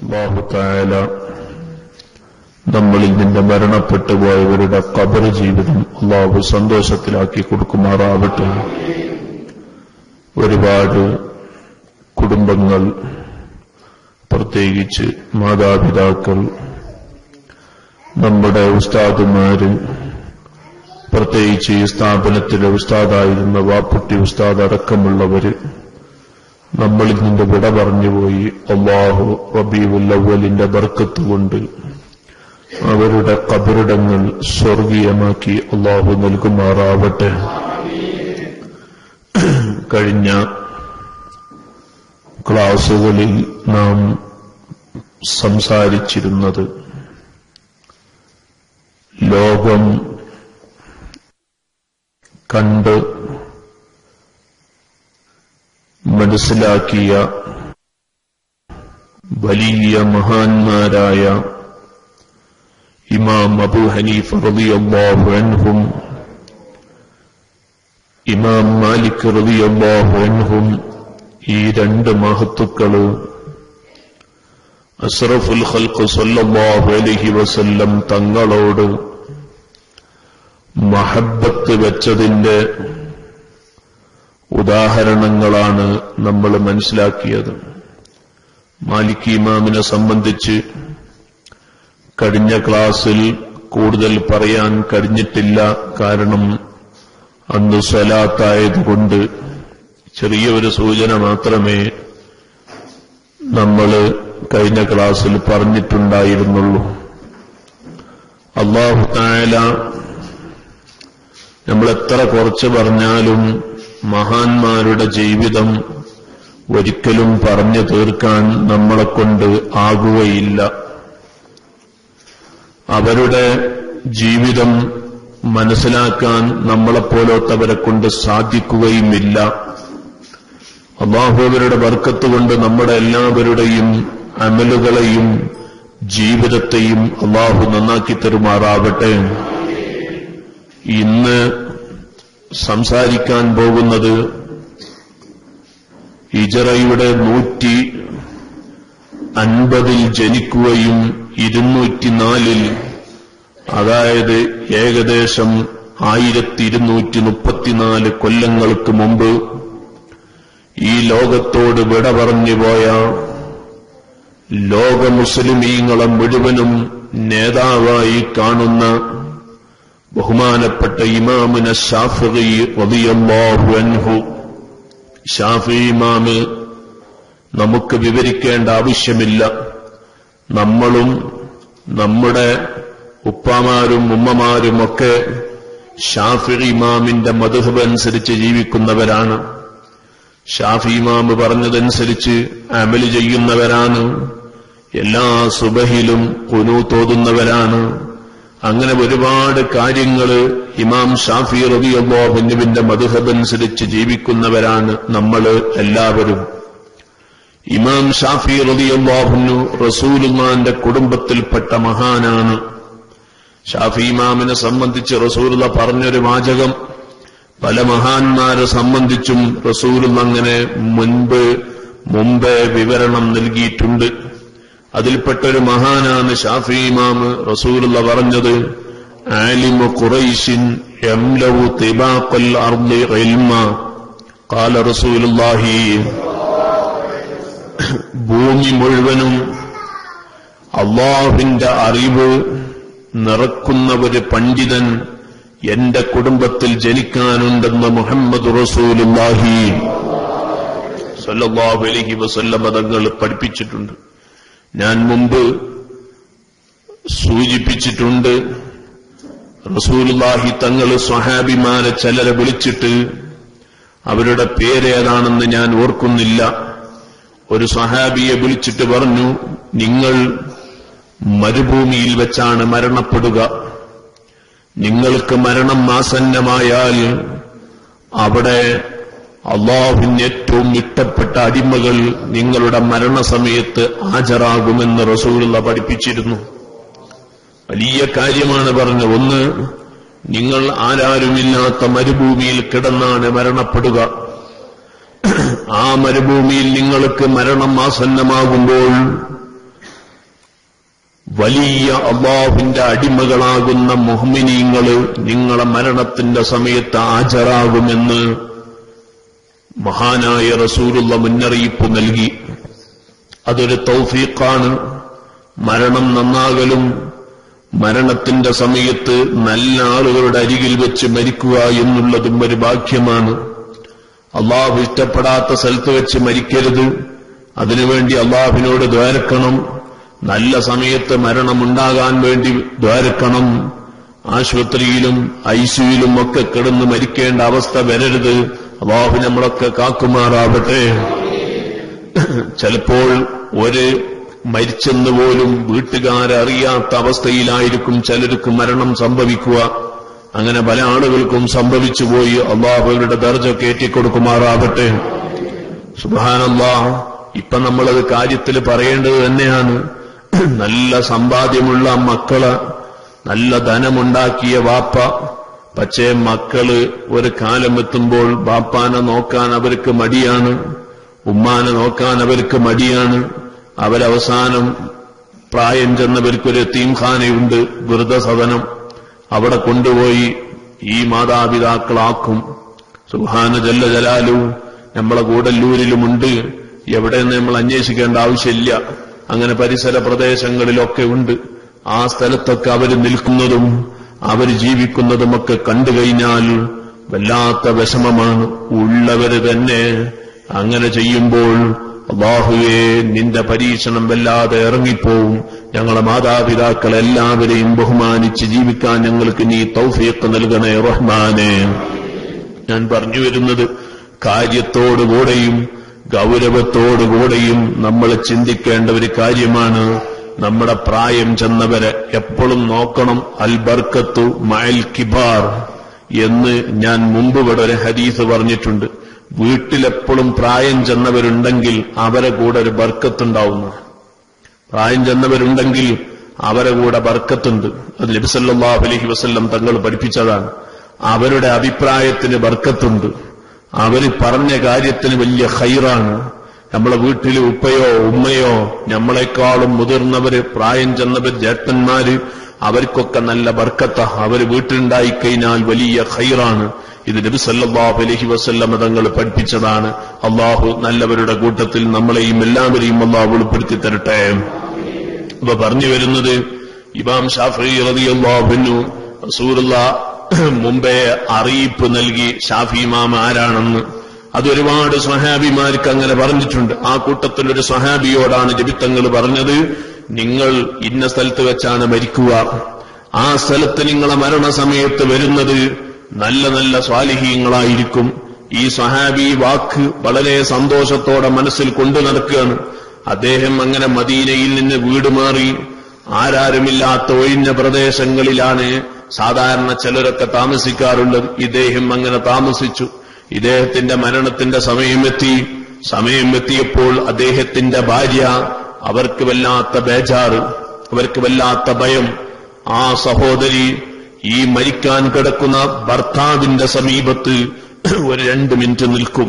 അല്ലാഹു തആല നമ്മളിൽ നിന്ന് മരണപ്പെട്ടു പോയവരുടെ ഖബർ ജീവിതം അല്ലാഹു സന്തോഷത്തിലാക്കി കൊടുക്കുമാറാവട്ടെ. ഒരുപാട് കുടുംബങ്ങൾ, പ്രത്യേകിച്ച് മാതാപിതാക്കൾ, നമ്മുടെ ഉസ്താദുമാര്, പ്രത്യേകിച്ച് ഈ സ്ഥാപനത്തിലെ ഉസ്താദായിരുന്ന വാപ്പുട്ടി ഉസ്താദ് അടക്കമുള്ളവര് നമ്മളിൽ നിന്ന് വിട പറഞ്ഞുപോയി. അല്ലാഹു റബീഉൽ അവ്വലിന്റെ ബർക്കത്ത് കൊണ്ട് അവരുടെ ഖബറിടങ്ങൾ സ്വർഗീയമാക്കി അല്ലാഹു നൽകുമാറാവട്ടെ. കഴിഞ്ഞ ക്ലാസുകളിൽ നാം സംസാരിച്ചിരുന്നത് ലോകം കണ്ട് മനസ്സിലാക്കിയ വലിയ മഹാന്മാരായ ഇമാം അബൂ ഹനീഫ റളിയല്ലാഹു അൻഹും ഇമാം മാലിക് റളിയല്ലാഹു അൻഹും, ഈ രണ്ട് മഹത്തുക്കള് അഷ്റഫുൽ ഖൽഖ് സ്വല്ലല്ലാഹു അലൈഹി വസല്ലം തങ്ങളോട് മഹബ്ബത്ത് വെച്ചതിന്റെ ഉദാഹരണങ്ങളാണ് നമ്മൾ മനസ്സിലാക്കിയത്. മാലിക് ഇമാമിനെ സംബന്ധിച്ച് കഴിഞ്ഞ ക്ലാസ്സിൽ കൂടുതൽ പറയാൻ കഴിഞ്ഞിട്ടില്ല. കാരണം അന്ന് സ്വലാത്തായതുകൊണ്ട് ചെറിയൊരു സൂചന മാത്രമേ നമ്മൾ കഴിഞ്ഞ ക്ലാസ്സിൽ പറഞ്ഞിട്ടുണ്ടായിരുന്നുള്ളൂ. അല്ലാഹു തആല നമ്മൾ എത്ര കുറച്ച് പറഞ്ഞാലും മഹാന്മാരുടെ ജീവിതം ഒരിക്കലും പറഞ്ഞു തീർക്കാൻ നമ്മളെക്കൊണ്ട് ആകുകയില്ല. അവരുടെ ജീവിതം മനസ്സിലാക്കാൻ നമ്മളെപ്പോലത്തവരെ കൊണ്ട് സാധിക്കുകയുമില്ല. അല്ലാഹു അവരുടെ ബർക്കത്ത് കൊണ്ട് നമ്മുടെ എല്ലാവരുടെയും അമലുകളെയും ജീവിതത്തെയും അല്ലാഹു നന്നാക്കി തരുമാറാവട്ടെ. ഇന്ന് സംസാരിക്കാൻ പോകുന്നത് ഹിജ്റയുടെ 150 ജനിക്കുകയും 204 അതായത് ഏകദേശം 1234 കൊല്ലങ്ങൾക്ക് മുമ്പ് ഈ ലോകത്തോട് വിട പറഞ്ഞുപോയ ലോക മുസ്ലിമീങ്ങളെ മുഴുവനും നേതാവായി കാണുന്ന ബഹുമാനപ്പെട്ട ഇമാമുന ശാഫിഈ റളിയല്ലാഹു അൻഹു, ശാഫിഈ ഇമാമ് നമുക്ക് വിവരിക്കേണ്ട ആവശ്യമില്ല. നമ്മളും നമ്മുടെ ഉപ്പമാരും ഉമ്മമാരുമൊക്കെ ശാഫിഈ ഇമാമിന്റെ മദ്ഹബ് അനുസരിച്ച് ജീവിക്കുന്നവരാണ്. ശാഫിഈ ഇമാം പറഞ്ഞതനുസരിച്ച് അമല് ചെയ്യുന്നവരാണ്. എല്ലാ സുബഹിലും ഖുനൂത്ത് ഓതുന്നവരാണ്. അങ്ങനെ ഒരുപാട് കാര്യങ്ങൾ ഇമാം ശാഫിഈ റളിയല്ലാഹു അൻഹുവിന്റെ മദ്ഹബ് അനുസരിച്ച് ജീവിക്കുന്നവരാണ് നമ്മൾ എല്ലാവരും. ഇമാം ശാഫിഈ റളിയല്ലാഹു അൻഹു റസൂലുള്ളാഹിന്റെ കുടുംബത്തിൽപ്പെട്ട മഹാനാണ്. ശാഫിഈ ഇമാമിനെ സംബന്ധിച്ച് റസൂലുള്ളാഹി പറഞ്ഞൊരു വാചകം പല മഹാന്മാരെ സംബന്ധിച്ചും റസൂലുള്ളാഹി അങ്ങനെ മുമ്പേ വിവരണം നൽകിയിട്ടുണ്ട്. അതിൽപ്പെട്ടൊരു മഹാനാണ് ശാഫിഈ ഇമാം. റസൂലുള്ളാഹി പറഞ്ഞത്, ആലിമു ഖുറൈശിൻ യംലഉ തിബാഖൽ അർളി ഇൽമ. ഖാല റസൂലുള്ളാഹി, ഭൂമി മുഴുവനും അല്ലാഹുവിന്റെ അറിവ് നിറക്കുന്ന ഒരു പണ്ഡിതൻ എന്റെ കുടുംബത്തിൽ ജനിക്കാനുണ്ടെന്ന് മുഹമ്മദ് റസൂലുള്ളാഹി സ്വല്ലല്ലാഹു അലൈഹി വസല്ലം തങ്ങൾ പഠിപ്പിച്ചിട്ടുണ്ട്. ഞാൻ മുമ്പ് സൂചിപ്പിച്ചിട്ടുണ്ട്, റസൂലുള്ളാഹി തങ്ങൾ സ്വഹാബിമാരെ ചിലരെ വിളിച്ചിട്ട് അവരുടെ പേരേതാണെന്ന് ഞാൻ ഓർക്കുന്നില്ല. ഒരു സ്വഹാബിയെ വിളിച്ചിട്ട് പറഞ്ഞു, നിങ്ങൾ മരുഭൂമിയിൽ വെച്ചാണ് മരണപ്പെടുക. നിങ്ങൾക്ക് മരണം ആസന്നമായാൽ അവിടെ അല്ലാഹുവിന് ഏറ്റവും ഇഷ്ടപ്പെട്ട അടിമകൾ നിങ്ങളുടെ മരണസമയത്ത് ഹാജരാകുമെന്ന് റസൂലുള്ളാഹി പഠിപ്പിച്ചിരുന്നു. വലിയ കാര്യമാണ് പറഞ്ഞു. ഒന്ന്, നിങ്ങൾ ആരാരുമില്ലാത്ത മരുഭൂമിയിൽ കിടന്നാണ് മരണപ്പെടുക. ആ മരുഭൂമിയിൽ നിങ്ങൾക്ക് മരണം ആസന്നമാകുമ്പോൾ വലിയ അല്ലാഹുവിന്റെ അടിമകളാകുന്ന മുഅ്മിനീങ്ങള് നിങ്ങളെ മരണത്തിന്റെ സമയത്ത് ഹാജരാകുമെന്ന് മഹാനായ റസൂലുള്ള മുന്നറിയിപ്പ് നൽകി. അതൊരു തൗഫീഖാണ്. മരണം നന്നാകലും മരണത്തിന്റെ സമയത്ത് നല്ല ആളുകളുടെ അരികിൽ വെച്ച് മരിക്കുക എന്നുള്ളതും ഒരു ഭാഗ്യമാണ്. അല്ലാഹു ഇഷ്ടപ്പെടാത്ത സ്ഥലത്ത് വെച്ച് മരിക്കരുത്. അതിനുവേണ്ടി അല്ലാഹുവിനോട് ദ്വാരക്കണം. നല്ല സമയത്ത് മരണമുണ്ടാകാൻ വേണ്ടി ദ്വാരക്കണം. ആശുപത്രിയിലും ഐസിയുലും ഒക്കെ കിടന്ന് മരിക്കേണ്ട അവസ്ഥ വരരുത്. അല്ലാഹു നമ്മളൊക്കെ കാക്കുമാറാവട്ടെ. ചിലപ്പോൾ ഒരു മരിച്ചെന്ന് പോലും വീട്ടുകാരറിയാത്ത അവസ്ഥയിലായിരിക്കും ചിലർക്ക് മരണം സംഭവിക്കുക. അങ്ങനെ പല ആളുകൾക്കും സംഭവിച്ചുപോയി. അല്ലാഹു അവരുടെ ദർജ കയറ്റിക്കൊടുക്കുമാറാവട്ടെ. സുബ്ഹാനല്ലാഹ്. ഇപ്പൊ നമ്മളത് കാര്യത്തിൽ പറയേണ്ടത് തന്നെയാണ്. നല്ല സമ്പാദ്യമുള്ള മക്കള്, നല്ല ധനമുണ്ടാക്കിയ വാപ്പ, പക്ഷേ മക്കള് ഒരു കാലമെത്തുമ്പോൾ ബാപ്പാനെ നോക്കാൻ അവർക്ക് മടിയാണ്, ഉമ്മാനെ നോക്കാൻ അവർക്ക് മടിയാണ്. അവരവസാനം പ്രായം ചെന്നവർക്കൊരു യതീംഖാനയുണ്ട്, വൃദ്ധസദനം. അവിടെ കൊണ്ടുപോയി ഈ മാതാപിതാക്കളാക്കും. സുബ്ഹാന ജല്ല ജലാലു. നമ്മളെ കൂടല്ലൂരിലുമുണ്ട്. എവിടെയെന്ന് നമ്മൾ അന്വേഷിക്കേണ്ട ആവശ്യമില്ല. അങ്ങനെ പരിസര പ്രദേശങ്ങളിലൊക്കെ ഉണ്ട്. ആ സ്ഥലത്തൊക്കെ അവർ നിൽക്കുന്നതും അവർ ജീവിക്കുന്നതുമൊക്കെ കണ്ടുകഴിഞ്ഞാൽ വല്ലാത്ത വിഷമമാണ്. ഉള്ളവര് തന്നെ അങ്ങനെ ചെയ്യുമ്പോൾ അല്ലാഹുവേ, നിന്റെ പരീക്ഷണം വല്ലാതെ ഇറങ്ങിപ്പോവും. ഞങ്ങളെ മാതാപിതാക്കളെല്ലാവരെയും ബഹുമാനിച്ച് ജീവിക്കാൻ ഞങ്ങൾക്ക് നീ തൗഫീഖ് നൽകണേ റഹ്മാനേ. ഞാൻ പറഞ്ഞു വരുന്നത് കാര്യത്തോടുകൂടെയും ഗൗരവത്തോടുകൂടെയും നമ്മൾ ചിന്തിക്കേണ്ട ഒരു കാര്യമാണ്. നമ്മുടെ പ്രായം ചെന്നവരെ എപ്പോഴും നോക്കണം. അൽ ബർക്കത്തു മഅൽ കിബാർ എന്ന് ഞാൻ മുമ്പ് ഇവിടെ ഒരു ഹദീസ് പറഞ്ഞിട്ടുണ്ട്. വീട്ടിലെപ്പോഴും പ്രായം ചെന്നവരുണ്ടെങ്കിൽ അവരെ കൂടെ ഒരു ബർക്കത്തുണ്ടാവുന്നു. പ്രായം ചെന്നവരുണ്ടെങ്കിൽ അവരെ കൂടെ ബർക്കത്തുണ്ട്. അത് നബി സല്ലല്ലാഹു അലൈഹി വസല്ലം തങ്ങൾ പഠിപ്പിച്ചതാണ്. അവരുടെ അഭിപ്രായത്തിന് ബർക്കത്തുണ്ട്. അവര് പറഞ്ഞ കാര്യത്തിന് വലിയ ഖൈറാണ്. നമ്മളെ വീട്ടിൽ ഉപ്പയോ ഉമ്മയോ നമ്മളെക്കാളും മുതിർന്നവര്, പ്രായം ചെന്നവർ, ജേഷ്ഠന്മാര്, അവർക്കൊക്കെ നല്ല ബർക്കത്ത. അവര് വീട്ടിലുണ്ടായിക്കഴിഞ്ഞാൽ വലിയ ഖൈറാണ്. ഇത് നബി സല്ലല്ലാഹു അലൈഹി വസല്ലം തങ്ങൾ പഠിപ്പിച്ചതാണ്. അല്ലാഹു നല്ലവരുടെ കൂട്ടത്തിൽ നമ്മളെയും എല്ലാവരെയും അല്ലാഹു ഉൾപ്പെടുത്തി തരട്ടെ. ഇപ്പൊ പറഞ്ഞു വരുന്നത് ഇമാം ശാഫിഈ റളിയല്ലാഹു അൻഹു റസൂലുള്ളാഹ് മുമ്പേ അറിയിപ്പ് നൽകി ഷാഫി ഇമാം ആരാണെന്ന്. അതൊരുപാട് സ്വഹാബിമാർക്ക് അങ്ങനെ പറഞ്ഞിട്ടുണ്ട്. ആ കൂട്ടത്തിൽ ഒരു സ്വഹാബിയോടാണ് നബിത്തങ്ങൾ പറഞ്ഞത്, നിങ്ങൾ ഇന്ന സ്ഥലത്ത് വെച്ചാണ് മരിക്കുക. ആ സ്ഥലത്ത് നിങ്ങളെ മരണസമയത്ത് വരുന്നത് നല്ല നല്ല സ്വാലിഹീങ്ങളായിരിക്കും. ഈ സ്വഹാബി വാക്ക് വളരെ സന്തോഷത്തോടെ മനസ്സിൽ കൊണ്ടു നടക്കുകയാണ്. അദ്ദേഹം അങ്ങനെ മദീനയിൽ നിന്ന് വീട് മാറി ആരാരുമില്ലാത്ത ഒഴിഞ്ഞ പ്രദേശങ്ങളിലാണ് സാധാരണ ചിലരൊക്കെ താമസിക്കാറുള്ളത്. ഇദ്ദേഹം അങ്ങനെ താമസിച്ചു. ഇദ്ദേഹത്തിന്റെ മരണത്തിന്റെ സമയമെത്തിയപ്പോൾ അദ്ദേഹത്തിന്റെ ഭാര്യ, അവർക്ക് വല്ലാത്ത ബേജാറ്, അവർക്ക് വല്ലാത്ത ഭയം. ആ സഹോദരി ഈ മരിക്കാൻ കിടക്കുന്ന ഭർത്താവിന്റെ സമീപത്ത് ഒരു 2 മിനിറ്റ് നിൽക്കും.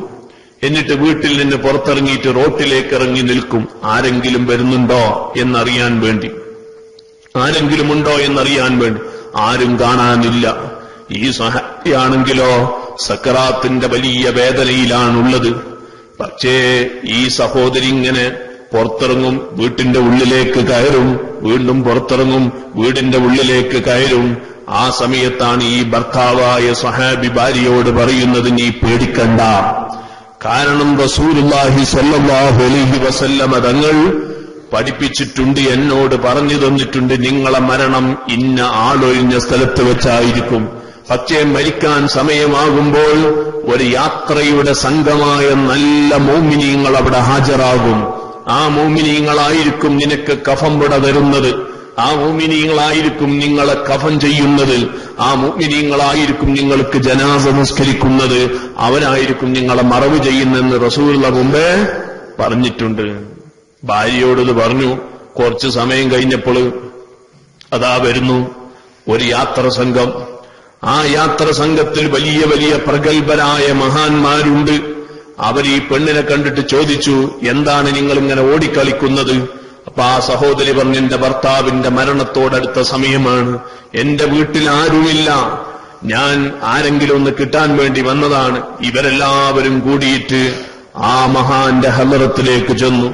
എന്നിട്ട് വീട്ടിൽ നിന്ന് പുറത്തിറങ്ങിയിട്ട് റോട്ടിലേക്ക് ഇറങ്ങി നിൽക്കും. ആരെങ്കിലും വരുന്നുണ്ടോ എന്നറിയാൻ വേണ്ടി, ആരെങ്കിലും ഉണ്ടോ എന്നറിയാൻ വേണ്ടി. ആരും കാണാനില്ല. ഈ സഹായിയാണെങ്കിലോ സക്കറാത്തിന്റെ വലിയ വേദനയിലാണുള്ളത്. പക്ഷേ ഈ സഹോദരി ഇങ്ങനെ പുറത്തിറങ്ങും, വീട്ടിന്റെ ഉള്ളിലേക്ക് കയറും, വീണ്ടും പുറത്തിറങ്ങും, വീടിന്റെ ഉള്ളിലേക്ക് കയറും. ആ സമയത്താണ് ഈ ഭർത്താവായ സ്വഹാബി ഭാര്യയോട് പറയുന്നത്, നീ പേടിക്കണ്ട. കാരണം റസൂലുള്ളാഹി സ്വല്ലല്ലാഹു അലൈഹി വസല്ലമ തങ്ങൾ പഠിപ്പിച്ചിട്ടുണ്ട്, എന്നോട് പറഞ്ഞു തന്നിട്ടുണ്ട്, നിങ്ങളെ മരണം ഇന്ന ആളൊഴിഞ്ഞ സ്ഥലത്ത് വെച്ചായിരിക്കും. പക്ഷേ മരിക്കാൻ സമയമാകുമ്പോൾ ഒരു യാത്രയുടെ സംഘമായ നല്ല മോമിനീങ്ങൾ അവിടെ ഹാജരാകും. ആ മോമിനീങ്ങളായിരിക്കും നിനക്ക് കഫം വിട തരുന്നത്. ആ മോമിനീങ്ങളായിരിക്കും നിങ്ങളെ കഫൻ ചെയ്യുന്നത്. ആ മോമിനീങ്ങളായിരിക്കും നിങ്ങൾക്ക് ജനാസ നിസ്കരിക്കുന്നത്. അവരായിരിക്കും നിങ്ങളെ മറവ് ചെയ്യുന്നെന്ന് റസൂലുള്ള മുമ്പേ പറഞ്ഞിട്ടുണ്ട്. ഭാര്യയോടത് പറഞ്ഞു. കുറച്ച് സമയം കഴിഞ്ഞപ്പോൾ അതാ വരുന്നു ഒരു യാത്ര സംഘം. ആ യാത്ര സംഘത്തിൽ വലിയ വലിയ പ്രഗത്ഭരായ മഹാന്മാരുണ്ട്. അവർ ഈ പെണ്ണിനെ കണ്ടിട്ട് ചോദിച്ചു, എന്താണ് നിങ്ങൾ ഇങ്ങനെ ഓടിക്കളിക്കുന്നത്? അപ്പൊ ആ സഹോദരി പറഞ്ഞു, എന്റെ ഭർത്താവിന്റെ മരണത്തോടടുത്ത സമയമാണ്, എന്റെ വീട്ടിൽ ആരുമില്ല, ഞാൻ ആരെങ്കിലും ഒന്ന് കിട്ടാൻ വേണ്ടി വന്നതാണ്. ഇവരെല്ലാവരും കൂടിയിട്ട് ആ മഹാന്റെ ഹളറത്തിലേക്ക് ചെന്നു.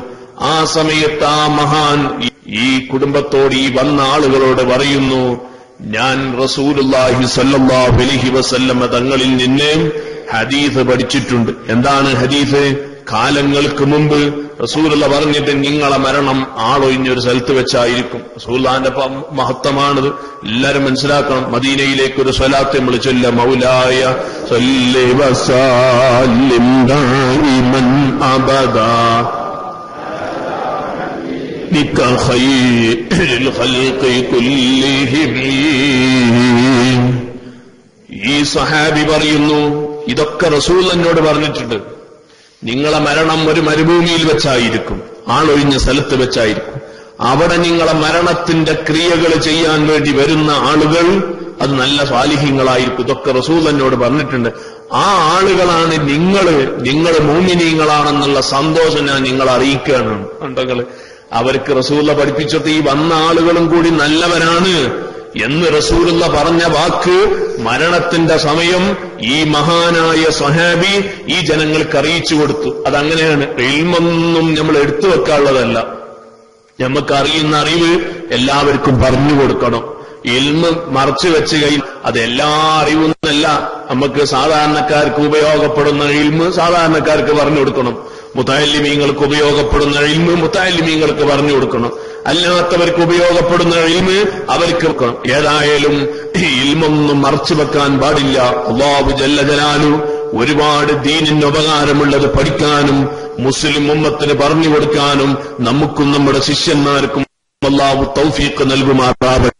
ആ സമയത്ത് ആ മഹാൻ ഈ കുടുംബത്തോട്, ഈ വന്ന ആളുകളോട് പറയുന്നു, ഞാൻ റസൂലുള്ളാഹി സ്വല്ലല്ലാഹു അലൈഹി വസല്ലമ തങ്ങളിൽ നിന്ന് ഹദീസ് പഠിച്ചിട്ടുണ്ട്. എന്താണ് ഹദീസ്? കാലങ്ങൾക്ക് മുമ്പ് റസൂലുള്ള പറഞ്ഞിട്ട് നിങ്ങളെ മരണം ആളൊഴിഞ്ഞൊരു സ്ഥലത്ത് വെച്ചായിരിക്കും. റസൂലുള്ളാഹിന്റെ മഹത്വമാണിത്, എല്ലാരും മനസ്സിലാക്കണം. മദീനയിലേക്ക് ഒരു സ്വലാത്ത് നമ്മൾ ചൊല്ല, മൗലായ സല്ലി വസല്ലിം ദായിമൻ അബദാ ബിക ഖൈറുൽ ഖൽഖി കുല്ലിഹിം. ഈ സഹാബി പറയുന്നു, ഇതൊക്കെ റസൂൽ എന്നോട് പറഞ്ഞിട്ടുണ്ട്, നിങ്ങളെ മരണം ഒരു മരുഭൂമിയിൽ വെച്ചായിരിക്കും, ആളൊഴിഞ്ഞ സ്ഥലത്ത് വെച്ചായിരിക്കും. അവിടെ നിങ്ങളെ മരണത്തിന്റെ ക്രിയകൾ ചെയ്യാൻ വേണ്ടി വരുന്ന ആളുകൾ അത് നല്ല സ്വാലിഹ്യങ്ങളായിരിക്കും. ഇതൊക്കെ റസൂൽ എന്നോട് പറഞ്ഞിട്ടുണ്ട്. ആ ആളുകളാണ് നിങ്ങൾ മോമിനീങ്ങളാണെന്നുള്ള സന്തോഷം ഞാൻ നിങ്ങളെ അറിയിക്കുകയാണ്. കണ്ടങ്ങള്, അവർക്ക് റസൂല പഠിപ്പിച്ചിട്ട് ഈ വന്ന ആളുകളും കൂടി നല്ലവരാണ് എന്ന് റസൂലുള്ള പറഞ്ഞ വാക്ക് മരണത്തിന്റെ സമയം ഈ മഹാനായ സ്വഹാബി ഈ ജനങ്ങൾക്ക് അറിയിച്ചു കൊടുത്തു. അതങ്ങനെയാണ്. ഇൽമൊന്നും നമ്മൾ എടുത്തു വെക്കാനുള്ളതല്ല. നമുക്ക് അറിയുന്ന അറിവ് എല്ലാവർക്കും പറഞ്ഞു കൊടുക്കണം. ഇൽമ് മറച്ചു വെച്ച് കഴിഞ്ഞാൽ അത് എല്ലാ അറിവൊന്നല്ല. നമുക്ക് സാധാരണക്കാർക്ക് ഉപയോഗപ്പെടുന്ന ഇൽമ് സാധാരണക്കാർക്ക് പറഞ്ഞു കൊടുക്കണം. മുതഅല്ലിമീങ്ങൾക്ക് ഉപയോഗപ്പെടുന്ന ഇൽമ് മുതഅല്ലിമീങ്ങൾക്ക് പറഞ്ഞു കൊടുക്കണം. അല്ലാത്തവർക്ക് ഉപയോഗപ്പെടുന്ന ഇൽമ് അവർക്ക് വെക്കണം. ഏതായാലും ഇൽമൊന്നും മറച്ചു വെക്കാൻ പാടില്ല. അല്ലാഹു ജല്ല ജലാലു ഒരുപാട് ദീനിന് ഉപകാരമുള്ളത് പഠിക്കാനും മുസ്ലിം ഉമ്മത്തിന് പറഞ്ഞു കൊടുക്കാനും നമുക്കും നമ്മുടെ ശിഷ്യന്മാർക്കും അല്ലാഹു തൗഫീഖ് നൽകുമാറാവട്ടെ.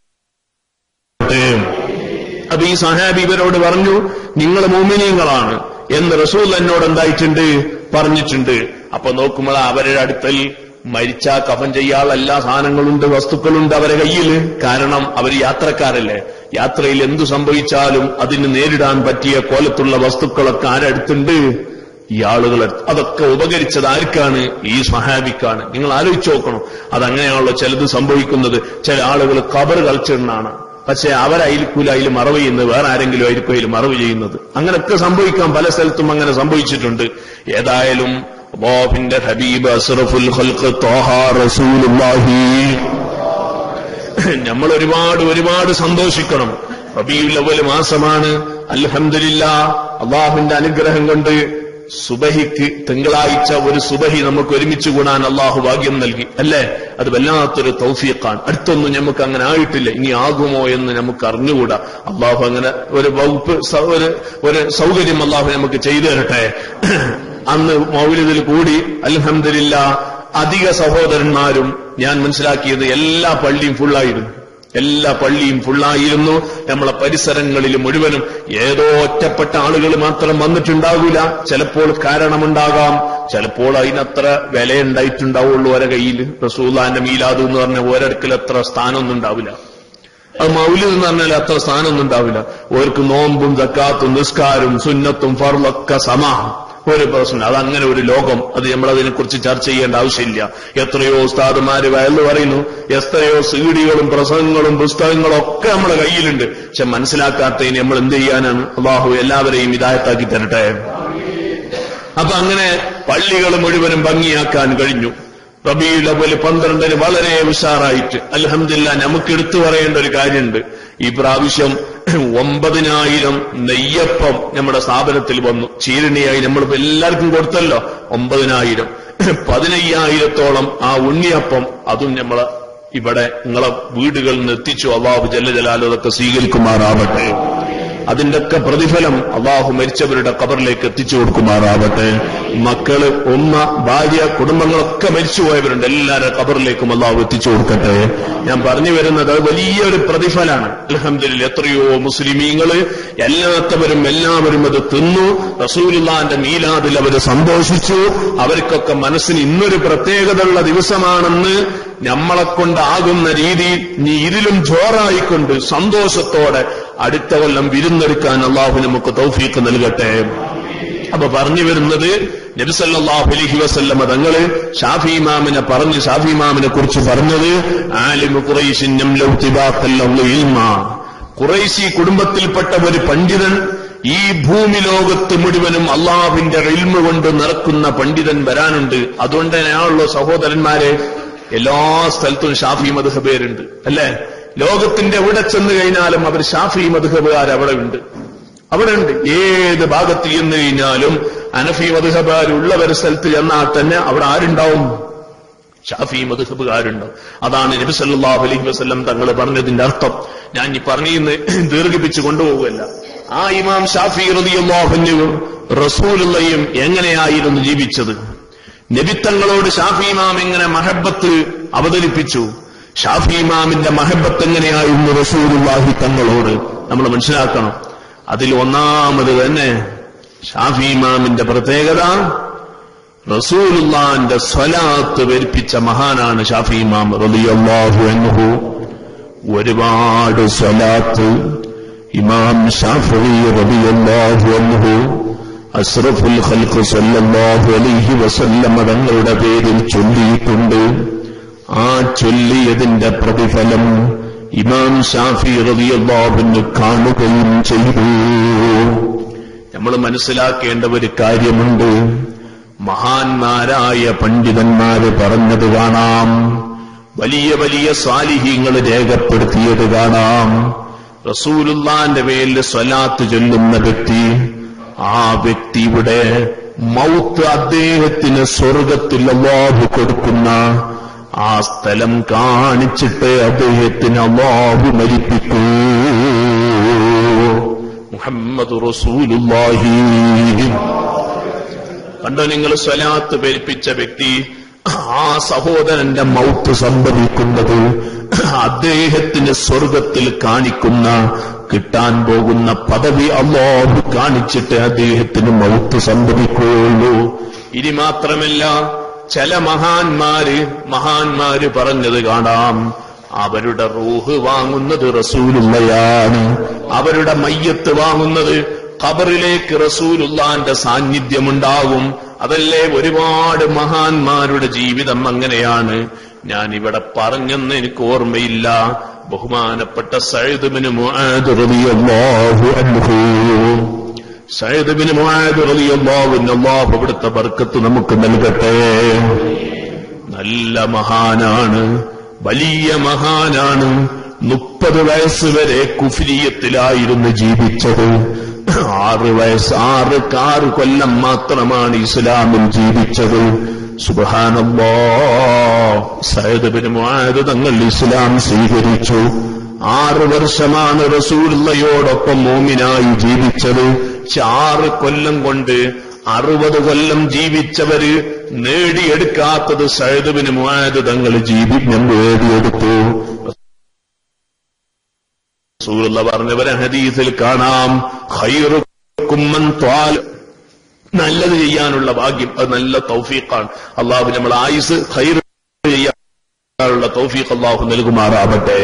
അപ്പൊ ഈ സഹാബി ഇവരോട് പറഞ്ഞു, നിങ്ങൾ മുഅ്മിനീങ്ങളാണ് എന്ന് റസൂൽ എന്നോട് എന്തായിട്ടുണ്ട്, പറഞ്ഞിട്ടുണ്ട്. അപ്പൊ നോക്കുമ്പോൾ അവരുടെ അടുത്തൽ മരിച്ച കഫൻ ചെയ്യാൻ എല്ലാ സാധനങ്ങളുണ്ട്, വസ്തുക്കളുണ്ട് അവരെ കയ്യിൽ. കാരണം അവർ യാത്രക്കാരല്ലേ, യാത്രയിൽ എന്തു സംഭവിച്ചാലും അതിന് നേരിടാൻ പറ്റിയ കോലത്തുള്ള വസ്തുക്കളൊക്കെ ആരടുത്തുണ്ട്, ഈ ആളുകൾ. അതൊക്കെ ഉപകരിച്ചത് ആർക്കാണ്? ഈ സ്വഹാബിക്കാണ്. നിങ്ങൾ ആലോചിച്ച് നോക്കണം. അതങ്ങനെയാണല്ലോ ചിലത് സംഭവിക്കുന്നത്. ചില ആളുകൾ ഖബർ കളിച്ചിടുന്നതാണ്, പക്ഷെ അവരായിരിക്കൂല അതിൽ മറവ് ചെയ്യുന്നത്, വേറെ ആരെങ്കിലും ആയിരിക്കും അതിൽ മറവ് ചെയ്യുന്നത്. അങ്ങനെയൊക്കെ സംഭവിക്കാം, പല സ്ഥലത്തും അങ്ങനെ സംഭവിച്ചിട്ടുണ്ട്. ഏതായാലും അല്ലാഹുവിന്റെ ഹബീബ് അസ്റഫുൽ ഖൽഖ് ത്വാഹ റസൂലുള്ളാഹി നമ്മൾ ഒരുപാട് സന്തോഷിക്കണം. റബീഉൽ അവ്വൽ മാസമാണ്. അൽഹംദുലില്ലാഹ്, അല്ലാഹുവിന്റെ അനുഗ്രഹം കൊണ്ട് സുബഹിക്ക് തിങ്കളാഴ്ച ഒരു സുബഹി നമുക്ക് ഒരുമിച്ച് കൂടാൻ അള്ളാഹു ഭാഗ്യം നൽകി, അല്ലേ? അത് വല്ലാത്തൊരു തൗഫീഖാണ്. അടുത്തൊന്നും നമുക്ക് അങ്ങനെ ആയിട്ടില്ല. ഇനി ആകുമോ എന്ന് നമുക്ക് അറിഞ്ഞുകൂടാ. അള്ളാഹു അങ്ങനെ ഒരു വകുപ്പ്, ഒരു സൗകര്യം അള്ളാഹു നമുക്ക് ചെയ്തു തരട്ടെ. അന്ന് മൗലിദിൽ കൂടി അൽഹംദുലില്ലാഹ് അധിക സഹോദരന്മാരും ഞാൻ മനസ്സിലാക്കിയത് എല്ലാ പള്ളിയും ഫുള്ളായിരുന്നു. എല്ലാ പള്ളിയും ഫുള്ളായിരുന്നു. നമ്മളെ പരിസരങ്ങളിൽ മുഴുവനും ഏതോ ഒറ്റപ്പെട്ട ആളുകൾ മാത്രം വന്നിട്ടുണ്ടാകൂല. ചിലപ്പോൾ കാരണമുണ്ടാകാം, ചിലപ്പോൾ അതിനത്ര വിലയുണ്ടായിട്ടുണ്ടാവുള്ളൂ ഓരോ കയ്യിൽ. റസൂലുള്ളാഹിന്റെ മീലാദ് എന്ന് പറഞ്ഞ ഓരോടുക്കൽ അത്ര സ്ഥാനമൊന്നും ഉണ്ടാവില്ല. അത് മൗലിദ് എന്ന് പറഞ്ഞാൽ അത്ര സ്ഥാനമൊന്നും ഉണ്ടാവില്ല. ഓർക്ക് നോമ്പും സക്കാത്തും നിസ്കാരവും സുന്നത്തും ഫർളൊക്കെ സമാഹം, ഒരു പ്രശ്നം. അതങ്ങനെ ഒരു ലോകം. അത് നമ്മളതിനെ കുറിച്ച് ചർച്ച ചെയ്യേണ്ട ആവശ്യമില്ല. എത്രയോ ഉസ്താദുമാര് വയല് പറയുന്നു, എത്രയോ സീഡികളും പ്രസംഗങ്ങളും പുസ്തകങ്ങളും ഒക്കെ നമ്മുടെ കയ്യിലുണ്ട്. പക്ഷെ മനസ്സിലാക്കാത്തതിന് നമ്മൾ എന്ത് ചെയ്യാനാണ്? അല്ലാഹു എല്ലാവരെയും ഹിദായത്താക്കി തരട്ടെ. അപ്പൊ അങ്ങനെ പള്ളികൾ മുഴുവനും ഭംഗിയാക്കാൻ കഴിഞ്ഞു. റബീഉൽ അവ്വൽ 12 വളരെ ഉഷാറായിട്ട് അൽഹംദുലില്ലാഹ്. നമുക്ക് എടുത്തു പറയേണ്ട ഒരു കാര്യമുണ്ട്. ഈ പ്രാവശ്യം 9,000 നെയ്യപ്പം നമ്മുടെ സ്ഥാപനത്തിൽ വന്നു. ചീരണിയായി നമ്മൾ എല്ലാവർക്കും കൊടുത്തല്ലോ 9,000. 15,000-ഓളം ആ ഉണ്ണിയപ്പം അതും നമ്മളെ ഇവിടെ നിങ്ങളെ വീടുകളിൽ നിന്ന് എത്തിച്ചു. അല്ലാഹു ജല്ല ജലാലുഹു അതൊക്കെ സ്വീകരിക്കുമാറാവട്ടെ. അതിന്റെയൊക്കെ പ്രതിഫലം അല്ലാഹു മരിച്ചവരുടെ ഖബറിലേക്ക് എത്തിച്ചു കൊടുക്കുമാറാവട്ടെ. മക്കള്, ഉമ്മ, ഭാര്യ, കുടുംബങ്ങളൊക്കെ മരിച്ചുപോയവരുണ്ട്. എല്ലാവരുടെ ഖബറിലേക്കും അല്ലാഹു എത്തിച്ചു കൊടുക്കട്ടെ. ഞാൻ പറഞ്ഞു വരുന്നത് വലിയൊരു പ്രതിഫലാണ്. അൽഹംദുലില്ലാഹ് എത്രയോ മുസ്ലിമീങ്ങള് എല്ലാവരും അത് തിന്നു. റസൂലുള്ളാഹിന്റെ മീലാദിൽ അവർ സന്തോഷിച്ചു. അവർക്കൊക്കെ മനസ്സിന് ഇന്നൊരു പ്രത്യേകതയുള്ള ദിവസമാണെന്ന് നമ്മളെക്കൊണ്ടാകുന്ന രീതിയിൽ നീ ഇതിലും ജോറായിക്കൊണ്ട് സന്തോഷത്തോടെ അടുത്ത കൊല്ലം വിരുന്നെടുക്കാൻ അല്ലാഹു നമുക്ക് തൗഫീഖ് നൽകട്ടെ. അപ്പൊ പറഞ്ഞു വരുന്നത്, നബി സല്ലല്ലാഹു അലൈഹി വസല്ലം തങ്ങള് ഷാഫി ഇമാമിനെ പറഞ്ഞ് ഷാഫി ഇമാമിനെ കുറിച്ച് പറഞ്ഞത് ആലിമു ഖുറൈശിൻ യംലൗ തിബാഖൽ ഇൽമ, ഖുറൈശി കുടുംബത്തിൽപ്പെട്ട ഒരു പണ്ഡിതൻ ഈ ഭൂമി ലോകത്ത് മുഴുവനും അള്ളാഹുവിന്റെ ഇൽമ കൊണ്ട് നിറക്കുന്ന പണ്ഡിതൻ വരാനുണ്ട്. അതുകൊണ്ട് തന്നെയാണല്ലോ സഹോദരന്മാരെ എല്ലാ സ്ഥലത്തും ഷാഫി മദ്ഹബേരുണ്ട് അല്ലെ? ലോകത്തിന്റെ എവിടെ ചെന്ന് കഴിഞ്ഞാലും അവർ ഷാഫി മദ്ഹബുകാർ അവിടെ ഉണ്ട്. ഏത് ഭാഗത്ത് ചെന്ന് കഴിഞ്ഞാലും അനഫി മദ്ഹബുകാരുള്ള ഒരു സ്ഥലത്ത് ചെന്നാൽ തന്നെ അവിടെ ആരുണ്ടാവും? ഷാഫി മദ്ഹബുകാരുണ്ടാവും. അതാണ് നബി സല്ലല്ലാഹു അലൈഹി വസല്ലം തങ്ങൾ പറഞ്ഞതിന്റെ അർത്ഥം. ഞാൻ ഈ പറഞ്ഞിന്ന് ദീർഘിപ്പിച്ചു കൊണ്ടുപോകുകയല്ല. ആ ഇമാം ഷാഫി റളിയല്ലാഹു അൻഹു റസൂലുള്ളാഹിയും എങ്ങനെയായിരുന്നു ജീവിച്ചത്? നബിത്തങ്ങളോട് ഷാഫി ഇമാം എങ്ങനെ മഹബത്ത് അവതരിപ്പിച്ചു? ഷാഫി ഇമാമിന്റെ മഹബത്ത് എങ്ങനെയായിരുന്നു റസൂലുള്ളാഹി തങ്ങളോട്? നമ്മൾ മനസ്സിലാക്കണം. അതിൽ ഒന്നാമത് തന്നെ ഷാഫി ഇമാമിന്റെ പ്രത്യേകത റസൂലുള്ളാഹിന്റെ സ്വലാത്ത് വർപ്പിച്ച മഹാനാണ് ഷാഫി ഇമാം റളിയല്ലാഹു അൻഹു. ഒരുപാട് സ്വലാത്ത് ഇമാം ഷാഫിഈ റളിയല്ലാഹു അൻഹു അസ്റഫുൽ ഖൽഖ് സല്ലല്ലാഹു അലൈഹി വസല്ലം തങ്ങളുടെ പേരിൽ ചൊല്ലിയിട്ടുണ്ട്. ആ ചൊല്ലിയതിന്റെ പ്രതിഫലം ഇമാം ഷാഫിഈ റളിയല്ലാഹു അൻഹു കാണുകയും ചെയ്തു. നമ്മൾ മനസ്സിലാക്കേണ്ട ഒരു കാര്യമുണ്ട്. മഹാന്മാരായ പണ്ഡിതന്മാര് പറഞ്ഞത് കാണാം, വലിയ വലിയ സാലിഹീങ്ങൾ രേഖപ്പെടുത്തിയത് കാണാം. റസൂലുള്ളാഹിന്റെ പേരിൽ സ്വലാത്ത് ചൊല്ലുന്ന വ്യക്തി, ആ വ്യക്തിയുടെ മൗത്ത് അദ്ദേഹത്തിന് സ്വർഗത്തിൽ അല്ലാഹു കൊടുക്കുന്ന ആ സ്ഥലം കാണിച്ചിട്ട് അദ്ദേഹത്തിന് അല്ലാഹു മരിപ്പിക്കൂ. മുഹമ്മദ് റസൂലുള്ളാഹി. കണ്ടോ നിങ്ങൾ, സ്വലാത്ത് പേരിപ്പിച്ച വ്യക്തി, ആ സഹോദരന്റെ മൗത്ത് സംഭവിക്കുന്നത് അദ്ദേഹത്തിന് സ്വർഗത്തിൽ കാണിക്കുന്ന കിട്ടാൻ പോകുന്ന പദവി അല്ലാഹു കാണിച്ചിട്ട് അദ്ദേഹത്തിന് മൗത്ത് സംഭവിക്കുകയുള്ളൂ. ഇനി മാത്രമല്ല, ചില മഹാന്മാര് പറഞ്ഞത് കാണാം, അവരുടെ റൂഹ് വാങ്ങുന്നത് റസൂലുള്ളയാണ്, അവരുടെ മയ്യത്ത് വാങ്ങുന്നത് ഖബറിലേക്ക് റസൂലുള്ളാഹിന്റെ സാന്നിധ്യമുണ്ടാകും. അതല്ലേ ഒരുപാട് മഹാന്മാരുടെ ജീവിതം അങ്ങനെയാണ്. ഞാൻ ഇവിടെ പറഞ്ഞെന്ന് എനിക്ക് ഓർമ്മയില്ല. ബഹുമാനപ്പെട്ട സഅദ് ഇബ്നു മുആദ് റളിയല്ലാഹു അൻഹു, സഅദ് ഇബ്നു മുആദ് റളിയല്ലാഹു അൻഹു, അല്ലാഹു അവിടുത്തെ ബർക്കത്ത് നമുക്ക് നൽകട്ടെ. നല്ല മഹാനാണ്, വലിയ മഹാനാണ്. 30 വയസ്സ് വരെ കുഫ്രിയത്തിലായിരുന്നു ജീവിച്ചത്. 6 കൊല്ലം മാത്രമാണ് ഇസ്ലാമിൽ ജീവിച്ചത്. സുബ്ഹാനല്ലാഹ്. സഅദ് ഇബ്നു മുആദ് തങ്ങൾ ഇസ്ലാം സ്വീകരിച്ചു. 6 വർഷമാണ് റസൂലുള്ളാഹിയോടൊപ്പം മോമിനായി ജീവിച്ചത്. 6 കൊല്ലം കൊണ്ട് 60 കൊല്ലം ജീവിച്ചവര് നേടിയെടുക്കാത്തത് സഅദ് ഇബ്നു മുആദ് തങ്ങൾ നേടിയെടുത്തു. റസൂലുള്ളാഹി പറഞ്ഞവരെ ഹദീസിൽ കാണാം, ഖൈറുക്കും മൻ ത്വാല, നല്ലത് ചെയ്യാനുള്ള ഭാഗ്യം, അത് നല്ല തൗഫീഖാണ്. അല്ലാഹു നമ്മൾ ആയുസ് ഖൈർ ചെയ്യാനുള്ള തൗഫീഖ് അല്ലാഹു നൽകുമാറാവട്ടെ.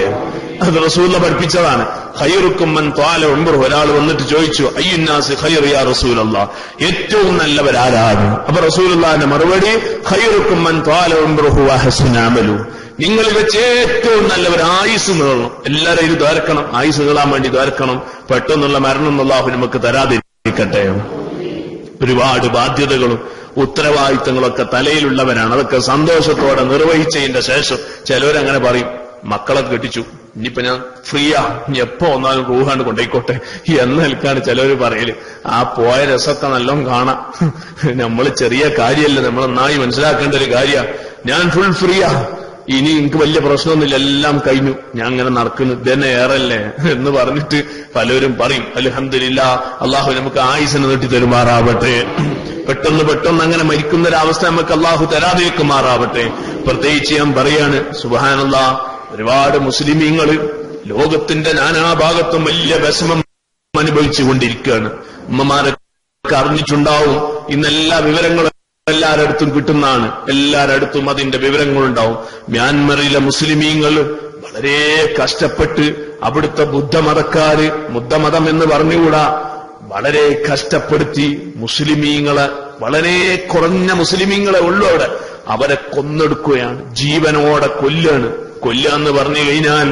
അത് റസൂലുള്ളാഹി പഠിപ്പിച്ചതാണ്. ഖൈറുക്കും മൻ ത്വാല ഉംറുഹു. ഒരാൾ വന്നിട്ട് ചോദിച്ചു, അയ്യുന്നാസി ഖൈർ യാ റസൂലല്ലാഹ്, ഏറ്റവും നല്ലവരാരാണ്? അപ്പൊ റസൂലുള്ളാഹിന്റെ മറുപടി, ഖൈറുക്കും മൻ ത്വാല ഉംറുഹു വഹസുന അമലു, നിങ്ങളിൽ വെച്ച് ഏറ്റവും നല്ലവർ ആയുസ് നീളണം. എല്ലാവരും ഇത് ദ്വാരക്കണം, ആയുസ് നീളാൻ വേണ്ടി ദ്വാരക്കണം. പെട്ടെന്നുള്ള മരണം അല്ലാഹു നമുക്ക് തരാതിരിക്കട്ടെ. ഒരുപാട് ബാധ്യതകളും ഉത്തരവാദിത്തങ്ങളൊക്കെ തലയിലുള്ളവരാണ്. അതൊക്കെ സന്തോഷത്തോടെ നിർവഹിച്ചതിന്റെ ശേഷം ചിലവരങ്ങനെ പറയും, മക്കളെ കെട്ടിച്ചു, ഇനിയിപ്പോ ഞാൻ ഫ്രീയാ, ഇനി എപ്പോ വന്നാലും റൂഹാണ്ട് കൊണ്ടേക്കോട്ടെ എന്ന് നിൽക്കാണ് ചിലവര് പറയല്. ആ പോയ രസമൊക്കെ നല്ലോണം കാണാം. നമ്മൾ ചെറിയ കാര്യമല്ല, നമ്മൾ നന്നായി മനസ്സിലാക്കേണ്ട ഒരു കാര്യമാണ്. ഞാൻ ഫുൾ ഫ്രീയാ, ഇനി എനിക്ക് വലിയ പ്രശ്നമൊന്നുമില്ല, എല്ലാം കഴിഞ്ഞു, ഞാൻ അങ്ങനെ നടക്കുന്നു, ഇതന്നെ ഏറല്ലേ എന്ന് പറഞ്ഞിട്ട് പലരും പറയും. അൽഹംദുലില്ലാഹ്, അള്ളാഹു നമുക്ക് ആയുസിനെ നീട്ടി തരുമാറാവട്ടെ. പെട്ടെന്ന് അങ്ങനെ മരിക്കുന്നൊരവസ്ഥ നമുക്ക് അള്ളാഹു തരാതിരിക്കുമാറാവട്ടെ. പ്രത്യേകിച്ച് ഞാൻ പറയാണ്, സുബ്ഹാനല്ലാഹ്, ഒരുപാട് മുസ്ലിമീങ്ങൾ ലോകത്തിന്റെ നാനാഭാഗത്തും വലിയ വിഷമം അനുഭവിച്ചുകൊണ്ടിരിക്കുകയാണ്. ഉമ്മമാരൊക്കെ അറിഞ്ഞിട്ടുണ്ടാവും. ഇന്നെല്ലാ വിവരങ്ങളും എല്ലാവരുടെ അടുത്തും കിട്ടുന്നതാണ്. എല്ലാവരുടെ അടുത്തും അതിന്റെ വിവരങ്ങളുണ്ടാവും. മ്യാൻമറിലെ മുസ്ലിമീങ്ങൾ വളരെ കഷ്ടപ്പെട്ട്, അവിടുത്തെ ബുദ്ധമതം എന്ന് പറഞ്ഞുകൂടാ, വളരെ കഷ്ടപ്പെടുത്തി മുസ്ലിമീങ്ങളെ വളരെ കുറഞ്ഞ മുസ്ലിമീങ്ങളെ ഉള്ളൂ അവിടെ. അവരെ കൊന്നെടുക്കുകയാണ്, ജീവനോടെ കൊല്ലുക എന്ന് പറഞ്ഞു കഴിഞ്ഞാൽ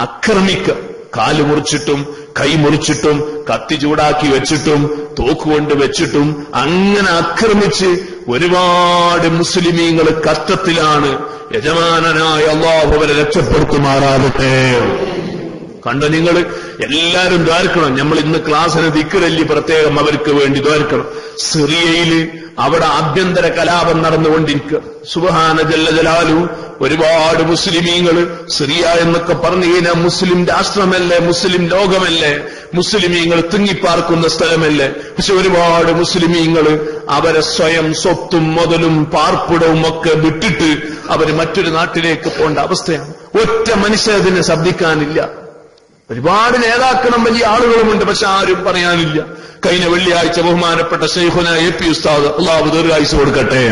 ആക്രമിക്കുക. കാല് മുറിച്ചിട്ടും കൈ മുറിച്ചിട്ടും കത്തി ചൂടാക്കി വെച്ചിട്ടും തോക്കുകൊണ്ട് വെച്ചിട്ടും അങ്ങനെ ആക്രമിച്ച് ഒരുപാട് മുസ്ലിമീങ്ങൾ കഷ്ടത്തിലാണ്. യജമാനനായ അല്ലാഹു അവരെ രക്ഷപ്പെടുത്തുമാറാകട്ടെ. കണ്ടോ നിങ്ങൾ എല്ലാരും ദ്വാരക്കണം. നമ്മൾ ഇന്ന് ക്ലാസ്സിന് ദിക്റല്ലി പ്രത്യേകം അവർക്ക് വേണ്ടി ദ്വാരക്കണം. സിറിയയില് അവിടെ ആഭ്യന്തര കലാപം നടന്നുകൊണ്ടിരിക്കുക. സുബ്ഹാന ജല്ല ജലാലു. ഒരുപാട് മുസ്ലിമീങ്ങള് സിറിയ എന്നൊക്കെ പറഞ്ഞു കഴിഞ്ഞാൽ മുസ്ലിം രാഷ്ട്രമല്ലേ, മുസ്ലിം ലോകമല്ലേ, മുസ്ലിമീങ്ങൾ തിങ്ങിപ്പാർക്കുന്ന സ്ഥലമല്ലേ. പക്ഷെ ഒരുപാട് മുസ്ലിമീങ്ങള് അവരെ സ്വയം സ്വത്തും മുതലും പാർപ്പിടവും ഒക്കെ വിട്ടിട്ട് അവര് മറ്റൊരു നാട്ടിലേക്ക് പോകേണ്ട അവസ്ഥയാണ്. ഒറ്റ മനുഷ്യതിനെ ശബ്ദിക്കാനില്ല. ഒരുപാട് നേതാക്കളും വലിയ ആളുകളുമുണ്ട്, പക്ഷെ ആരും പറയാനില്ല. കഴിഞ്ഞ വെള്ളിയാഴ്ച ബഹുമാനപ്പെട്ട ശൈഖുന എ പി ഉസ്താദ്, അല്ലാഹു ദീർഘായുസ്സ് കൊടുക്കട്ടെ,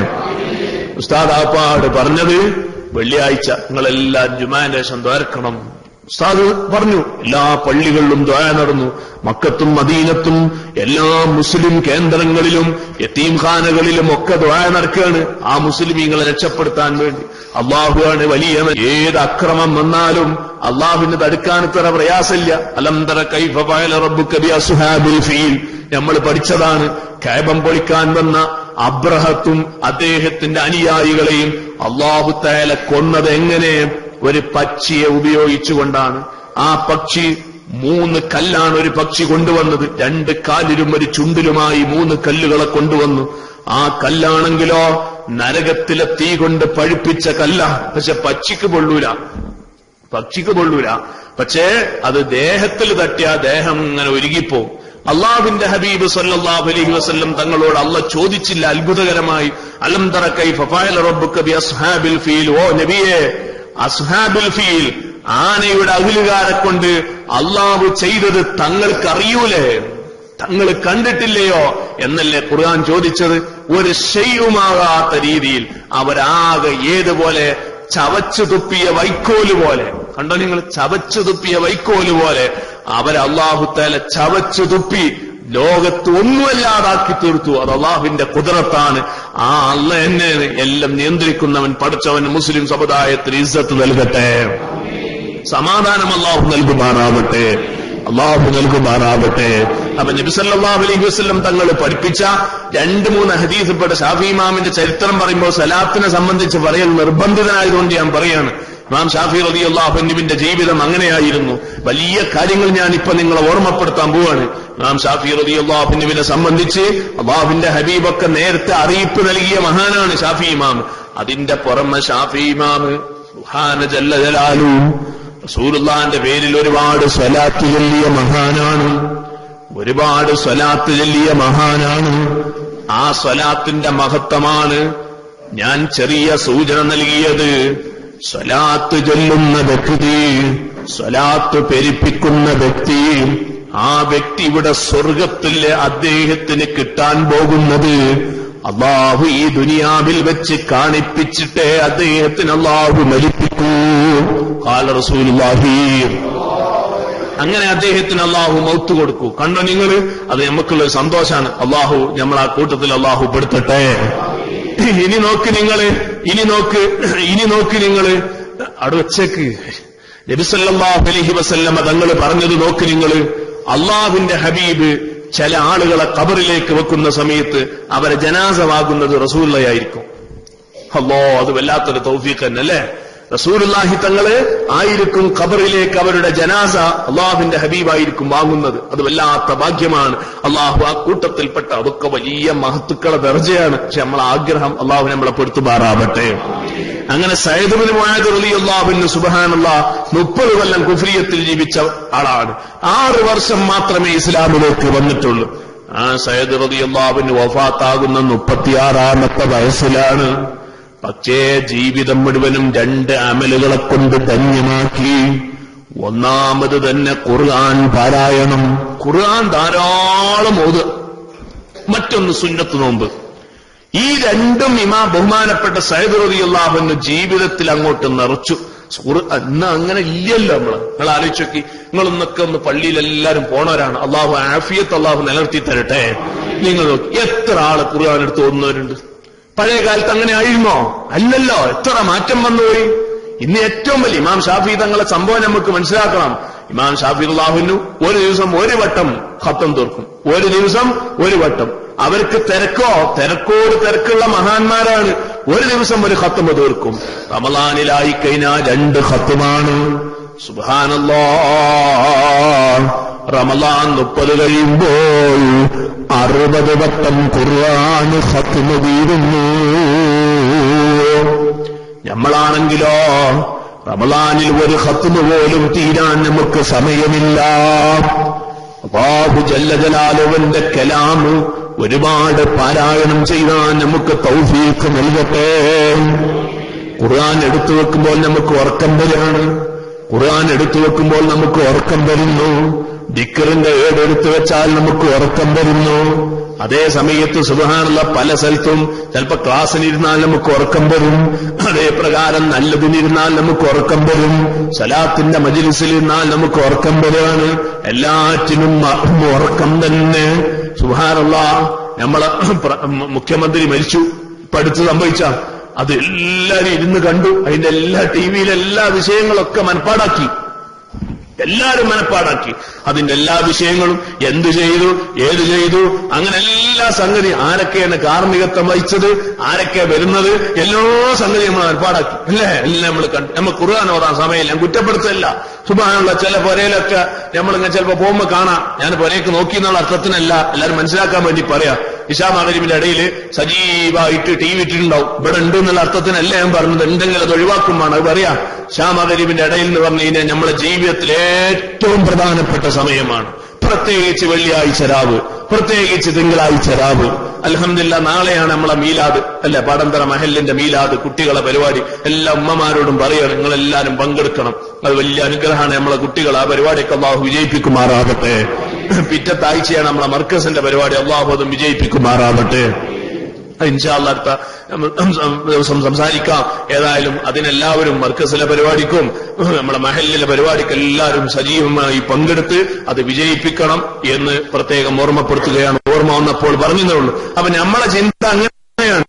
ഉസ്താദ് ആപ്പാട് പറഞ്ഞത് വെള്ളിയാഴ്ച നിങ്ങളെല്ലാം ജുമാന്റെ ശേഷം ദ്വാരക്കണം. ഉസ്താദ് പറഞ്ഞു എല്ലാ പള്ളികളിലും ദ്വാ നടന്നു. മക്കത്തും മദീനത്തും എല്ലാ മുസ്ലിം കേന്ദ്രങ്ങളിലും യതീംഖാനകളിലും ഒക്കെ ദ്വാ നടക്കുകയാണ് ആ മുസ്ലിമീങ്ങളെ രക്ഷപ്പെടുത്താൻ വേണ്ടി. അള്ളാഹുവാണ് വലിയ. ഏത് അക്രമം വന്നാലും അള്ളാഹുവിന് തടുക്കാൻ ഇത്ര പ്രയാസമില്ല. അലം തറ കൈഫ ഫഅല റബ്ബുക ബി അസ്ഹാബിൽ ഫീൽ നമ്മൾ പഠിച്ചതാണ്. കഅബ പൊളിക്കാൻ വന്ന അബ്രഹത്തും അദ്ദേഹത്തിന്റെ അനുയായികളെയും അല്ലാഹു തആല കൊന്നത് എങ്ങനെ? ഒരു പക്ഷിയെ ഉപയോഗിച്ചുകൊണ്ടാണ്. ആ പക്ഷി 3 കല്ലാണ് ഒരു പക്ഷി കൊണ്ടുവന്നത്. 2 കാലിലും ഒരു ചുണ്ടിലുമായി 3 കല്ലുകളെ കൊണ്ടുവന്നു. ആ കല്ലാണെങ്കിലോ നരകത്തിലെ തീ കൊണ്ട് പഴുപ്പിച്ച കല്ല. പക്ഷെ പക്ഷിക്ക് പൊള്ളൂല. പക്ഷേ അത് ദേഹത്തിൽ തട്ടിയ ദേഹം ഇങ്ങനെ ഒരുങ്ങിപ്പോവും. അള്ളാഹുവിന്റെ ഹബീബ് സല്ലല്ലാഹു അലൈഹി വസല്ലം തങ്ങളോട് അള്ളാഹ് ചോദിച്ചില്ല അത്ഭുതകരമായി, അലം തറ കൈഫ ഫഅല റബ്ബുക ബി അസ്ഹാബിൽ ഫീൽ, ഓ നബിയേ അസ്ഹാബുൽ ഫീൽ ആനയുടെ അകിലുകാരെ കൊണ്ട് അള്ളാഹു ചെയ്തത് തങ്ങൾക്കറിയൂലേ, തങ്ങൾ കണ്ടിട്ടില്ലയോ എന്നല്ലേ ഖുർആൻ ചോദിച്ചത്. ഒരു ശൈഉമാകാത്ത രീതിയിൽ അവരാകെ ഏതുപോലെ ചവച്ചു തുപ്പിയ വൈക്കോല് പോലെ. കണ്ടോ നിങ്ങൾ, ചവച്ചു തുപ്പിയ വൈക്കോല് പോലെ അവരെ അല്ലാഹു തആല ചവച്ചു തുപ്പി ലോകത്ത് ഒന്നുമല്ലാതാക്കി തീർത്തു. അത് അള്ളാഹുവിന്റെ ഖുദ്റത്താണ്. ആ അല്ലാഹ് എന്നെ എല്ലാം നിയന്ത്രിക്കുന്നവൻ പഠിച്ചവൻ മുസ്ലിം സമുദായത്തിന് ഇസ്സത്ത് നൽകട്ടെ, സമാധാനം അള്ളാഹു നൽകുമാറാവട്ടെ, അപ്പൊ നബി സല്ലല്ലാഹു അലൈഹി വസല്ലം തങ്ങൾ പഠിപ്പിച്ച 2-3 ഹദീസിൽപ്പെട്ട ഷാഫി ഇമാമിന്റെ ചരിത്രം പറയുമ്പോൾ സലാത്തിനെ സംബന്ധിച്ച് പറയൽ നിർബന്ധിതനായതുകൊണ്ട് ഞാൻ പറയാണ്. ഇമാം ഷാഫി റളിയല്ലാഹു അൻഹുവിന്റെ ജീവിതം അങ്ങനെയായിരുന്നു. വലിയ കാര്യങ്ങൾ ഞാൻ ഇപ്പൊ നിങ്ങളെ ഓർമ്മപ്പെടുത്താൻ പോവാണ്. ഇമാം ഷാഫി റളിയല്ലാഹു അൻഹുവിനെ സംബന്ധിച്ച് അല്ലാഹുവിന്റെ ഹബീബൊക്കെ നേരത്തെ അറിയിപ്പ് നൽകിയ മഹാനാണ് ഷാഫി ഇമാം. അതിന്റെ പുറമെ ഷാഫി ഇമാം സുബ്ഹാന ജല്ല ജലാലു റസൂലുള്ളാഹിന്റെ പേരിൽ ഒരുപാട് സ്വലാത്ത് ചൊല്ലിയ മഹാനാണ്. ആ സ്വലാത്തിന്റെ മഹത്വമാണ് ഞാൻ ചെറിയ സൂചന നൽകിയത്. സ്വലാത്ത് ചൊല്ലുന്ന വ്യക്തി, സ്വലാത്ത് പെരുപ്പിക്കുന്ന വ്യക്തി, ആ വ്യക്തി ഇവിടെ സ്വർഗത്തിൽ അദ്ദേഹത്തിന് കിട്ടാൻ പോകുന്നത് അല്ലാഹു ഈ ദുനിയാവിൽ വെച്ച് കാണിപ്പിച്ചിട്ടേ അദ്ദേഹത്തിന് അല്ലാഹു മരിപ്പിക്കൂ. ഖാല റസൂലുള്ളാഹി. അങ്ങനെ അദ്ദേഹത്തിന് അല്ലാഹു മൗത്ത് കൊടുക്കൂ. കണ്ടോ നിങ്ങൾ, അത് നമുക്കുള്ള സന്തോഷാണ്. അല്ലാഹു നമ്മൾ ആ കൂട്ടത്തിൽ അല്ലാഹു പെടുത്തട്ടെ. ഇനി നോക്ക് നിങ്ങള് അവിടെ വെച്ചേക്ക്. നബി സല്ലല്ലാഹു അലൈഹി വസല്ലമ തങ്ങൾ പറഞ്ഞത് നോക്ക് നിങ്ങള്. അല്ലാഹുവിന്റെ ഹബീബ് ചില ആളുകളെ ഖബറിലേക്ക് വെക്കുന്ന സമയത്ത് അവരെ ജനാസമാകുന്നത് റസൂലുള്ളാഹിയായിരിക്കും. അല്ലാഹ്, അത് വല്ലാത്തൊരു തൗഫീഖ് തന്നെയല്ലേ. റസൂലുള്ളാഹി തങ്ങള് ആയിരിക്കും ഖബറിലേക്ക് അവരുടെ ജനാസ അള്ളാഹുവിന്റെ ഹബീബായിരിക്കും വാങ്ങുന്നത്. അത് വല്ലാത്ത ഭാഗ്യമാണ്. അള്ളാഹു ആ കൂട്ടത്തിൽപ്പെട്ട അതൊക്കെ വലിയ മഹത്തുക്കളെ ദർജയാണ്. പക്ഷെ നമ്മളെ ആഗ്രഹം അള്ളാഹു നമ്മളെ പെടുത്തുമാറാവട്ടെ. അങ്ങനെ സയ്യിദ് ഇബ്നു മുആദ് റളിയല്ലാഹു അൻഹു സുബ്ഹാനല്ലാഹ് 30 കൊല്ലം കുഫ്രിയത്തിൽ ജീവിച്ച ആളാണ്. 6 വർഷം മാത്രമേ ഇസ്ലാമിലേക്ക് വന്നിട്ടുള്ളൂ. ആ സയ്യിദ് റളിയല്ലാഹു അൻഹു വഫാത്താകുന്ന 36-ാമത്തെ വയസ്സിലാണ്. പക്ഷേ ജീവിതം മുഴുവനും 2 അമലുകളെ കൊണ്ട് ധന്യമാക്കി. ഒന്നാമത് തന്നെ ഖുർആൻ പാരായണം, ഖുർആൻ ധാരാളം ഓതുക. മറ്റൊന്ന് സുന്നത്ത് നോമ്പ്. ഈ രണ്ടും ബഹുമാനപ്പെട്ട സയ്യിദ് റളിയല്ലാഹു അൻഹു ജീവിതത്തിൽ അങ്ങോട്ട് നിറച്ചു. ഇന്ന് അങ്ങനെ ഇല്ലല്ലോ. നിങ്ങൾ ആലോചിച്ച് നോക്കി. നിങ്ങളൊന്നൊക്കെ ഒന്ന് പള്ളിയിൽ എല്ലാവരും പോണവരാണ്. അള്ളാഹു ആഫിയത്ത് അള്ളാഹു നിലനിർത്തി തരട്ടെ. നിങ്ങൾ നോക്കി എത്ര ആള് ഖുർആൻ എടുത്ത് ഓതുന്നവരുണ്ട്. പഴയ കാലത്ത് അങ്ങനെ ആയിരുന്നോ? അല്ലല്ലോ. എത്ര മാറ്റം വന്നുപോയി. ഇന്ന് ഏറ്റവും വലിയ ഇമാം ഷാഫി തങ്ങളെ സംഭവം നമുക്ക് മനസ്സിലാക്കണം. ഇമാം ഷാഫി റളിയല്ലാഹു ഒരു ദിവസം ഒരു വട്ടം ഖത്തം തീർക്കും. ഒരു ദിവസം ഒരു വട്ടം. അവർക്ക് തിരക്കോട് തിരക്കുള്ള മഹാന്മാരാണ്. ഒരു ദിവസം ഒരു ഖത്തം തീർക്കും. റമളാനിലായി കഴിഞ്ഞാൽ 2 ഖത്തമാണ്. സുബ്ഹാനല്ലാഹ്. റമളാൻ 30 കഴിയുമ്പോൾ 60 വട്ടം ഖുർആൻ ഖത്തം തീരുന്നു. നമ്മളാണെങ്കിലോ റമളാനിൽ ഒരു ഖത്തം പോലും തീരാൻ നമുക്ക് സമയമില്ല. അല്ലാഹു ജല്ല ജലാലുവിന്റെ കലാം ഒരുപാട് പാരായണം ചെയ്യാൻ നമുക്ക് തൗഫീഖ് നൽകട്ടെ. ഖുർആൻ എടുത്തു വെക്കുമ്പോൾ നമുക്ക് ഉറക്കം വരികയാണ്. ഖുർആൻ എടുത്തു വെക്കുമ്പോൾ നമുക്ക് ഉറക്കം വരുന്നു. ദിക്റിന്റെ ഏടെടുത്തു വെച്ചാൽ നമുക്ക് ഉറക്കം വരുന്നു. അതേ സമയത്ത് സുബ്ഹാനല്ലാഹ് പല സ്ഥലത്തും ചിലപ്പോൾ ക്ലാസ്സിനിരുന്നാൽ നമുക്ക് ഉറക്കം വരും. അതേ പ്രകാരം നല്ലതിനിരുന്നാൽ നമുക്ക് ഉറക്കം വരും. സലാത്തിന്റെ മജ്ലിസിലിരുന്നാൽ നമുക്ക് ഉറക്കം വരികയാണ്. എല്ലാറ്റിനും ഉറക്കം തന്നെ. സുബ്ഹാനല്ലാഹ്. നമ്മളെ മുഖ്യമന്ത്രി മരിച്ചു. ഇപ്പൊ അടുത്ത് സംഭവിച്ച അത് എല്ലാവരും ഇരുന്ന് കണ്ടു. അതിന്റെ എല്ലാ ടിവിയിലെ എല്ലാ വിഷയങ്ങളൊക്കെ മനപ്പാടാക്കി. എല്ലാവരും മനപ്പാടാക്കി. അതിന്റെ എല്ലാ വിഷയങ്ങളും എന്ത് ചെയ്തു, ഏത് ചെയ്തു, അങ്ങനെ എല്ലാ സംഗതി, ആരൊക്കെയാണ് കാർമ്മികത്വം വഹിച്ചത്, ആരൊക്കെ വരുന്നത്, എല്ലാ സംഗതിയും നമ്മൾ മനപ്പാടാക്കി. അല്ലേ? എല്ലാം നമ്മൾ കണ്ടു. നമ്മൾ ഖുർആൻ ഓതാൻ സമയമില്ല. ഞാൻ കുറ്റപ്പെടുത്തല്ല. സുബ്ഹാനല്ലാഹ്. ചില പുരയിലൊക്കെ നമ്മളിങ്ങനെ ചിലപ്പോ പോകുമ്പോ കാണാം. ഞാൻ പുരയ്ക്ക് നോക്കി എന്നുള്ള അർത്ഥത്തിനല്ല, എല്ലാവരും മനസ്സിലാക്കാൻ വേണ്ടി പറയാം. ഇശാ മഗ്‌രിബിന്റെ ഇടയിൽ സജീവായിട്ട് ടി വി ഇട്ടിട്ടുണ്ടാവും. ഇവിടെ ഉണ്ട് എന്നുള്ള അർത്ഥത്തിനല്ല ഞാൻ പറഞ്ഞത്. എന്തെങ്കിലും അത് ഒഴിവാക്കുമാണ്. അത് പറയാം. ഇശാ മഗ്‌രിബിന്റെ ഇടയിൽ എന്ന് പറഞ്ഞു കഴിഞ്ഞാൽ നമ്മുടെ ജീവിതത്തിലെ ഏറ്റവും പ്രധാനപ്പെട്ട സമയമാണ്. പ്രത്യേകിച്ച് വെള്ളിയാഴ്ച രാവ്, പ്രത്യേകിച്ച് തിങ്കളാഴ്ച രാവ്. അൽഹംദുലില്ലാഹ്. നാളെയാണ് നമ്മളെ മീലാദ്. അല്ല, പാടന്തറ മഹലിന്റെ മീലാദ്, കുട്ടികളെ പരിപാടി. എല്ലാ ഉമ്മമാരോടും പറയുകയാണ്, നിങ്ങളെല്ലാവരും പങ്കെടുക്കണം. അത് വലിയ അനുഗ്രഹമാണ്. നമ്മളെ കുട്ടികൾ ആ പരിപാടിയൊക്കെ അല്ലാഹു വിജയിപ്പിക്കുമാറാകട്ടെ. പിറ്റത്താഴ്ചയാണ് നമ്മളെ മർക്കസിന്റെ പരിപാടി. അല്ലാഹു അതും വിജയിപ്പിക്കുമാറാകട്ടെ. ഇൻഷാ അല്ലാഹ് അടുത്ത ദിവസം സംസാരിക്കാം. ഏതായാലും അതിനെല്ലാവരും മർക്കസിലെ പരിപാടിക്കും നമ്മളെ മഹല്ലിലെ പരിപാടിക്ക് എല്ലാവരും സജീവമായി പങ്കെടുത്ത് അത് വിജയിപ്പിക്കണം എന്ന് പ്രത്യേകം ഓർമ്മപ്പെടുത്തുകയാണ്. ഓർമ്മ വന്നപ്പോൾ പറഞ്ഞതേ ഉള്ളൂ. അപ്പൊ നമ്മളെ ചിന്ത അങ്ങനെയാണ്.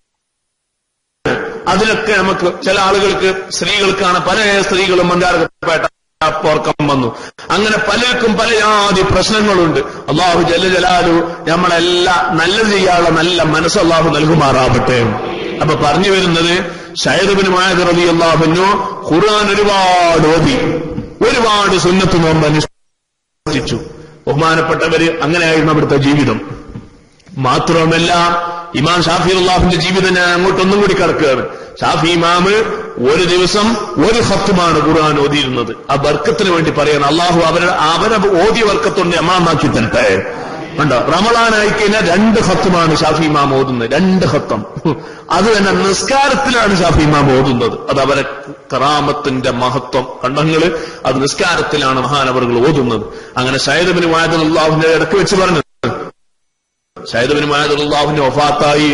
അതിലൊക്കെ നമുക്ക് ചില ആളുകൾക്ക്, സ്ത്രീകൾക്കാണ് പല സ്ത്രീകളും മന്ദാരപ്പെട്ട ഉറക്കം വന്നു. അങ്ങനെ പലർക്കും പല ജാതി പ്രശ്നങ്ങളുണ്ട്. അല്ലാഹു ജല്ല ജലാലു നമ്മളെല്ലാം നല്ലത് ചെയ്യാനുള്ള നല്ല മനസ്സ് അല്ലാഹു നൽകുമാറാവട്ടെ. അപ്പൊ പറഞ്ഞു വരുന്നത്, സയ്യിദ് ഇബ്നു മുആദ് റളിയല്ലാഹു അൻഹു ഖുർആൻ ഒരുപാട് ഓതി, ഒരുപാട് സുന്നത്ത് നോമ്പ് അനുഷ്ഠിച്ചു. ബഹുമാനപ്പെട്ടവര് അങ്ങനെയായിരുന്നു അവിടുത്തെ ജീവിതം. മാത്രവുമല്ല, ഇമാം ഷാഫി റളിയല്ലാഹുവിന്റെ ജീവിതം ഞാൻ അങ്ങോട്ടൊന്നും കൂടി കടക്കുകയാണ്. ഷാഫി ഇമാമ് ഒരു ദിവസം ഒരു ഖത്മാണ് ഖുർആൻ ഓതിയിരുന്നത്. ആ ബർക്കത്തിന് വേണ്ടി പറയണം. അള്ളാഹു അവരെ ഓതിയ ബർക്കത്തുണ്ട് അമ്മാക്കി തരട്ടെ. കണ്ടോ? റമളാനായി കഴിഞ്ഞാൽ 2 ഖത്മാണ് ഷാഫി ഇമാം ഓതുന്നത്. 2 ഖത്തം. അത് തന്നെ നിസ്കാരത്തിലാണ് ഷാഫി ഇമാം ഓതുന്നത്. അത് അവരെ കറാമത്തിന്റെ മഹത്വം കണ്ടങ്ങള്. അത് നിസ്കാരത്തിലാണ് മഹാനവറുകൾ ഓതുന്നത്. അങ്ങനെ സയ്യിദ് ഇബ്നു മുആദ് റളിയല്ലാഹുവിന്റെ ഇടയ്ക്ക് വെച്ച് പറഞ്ഞു, സയ്യിദ് ഇബ്നു മുആദ് റളിയല്ലാഹുവിന്റെ വഫാത്തായി.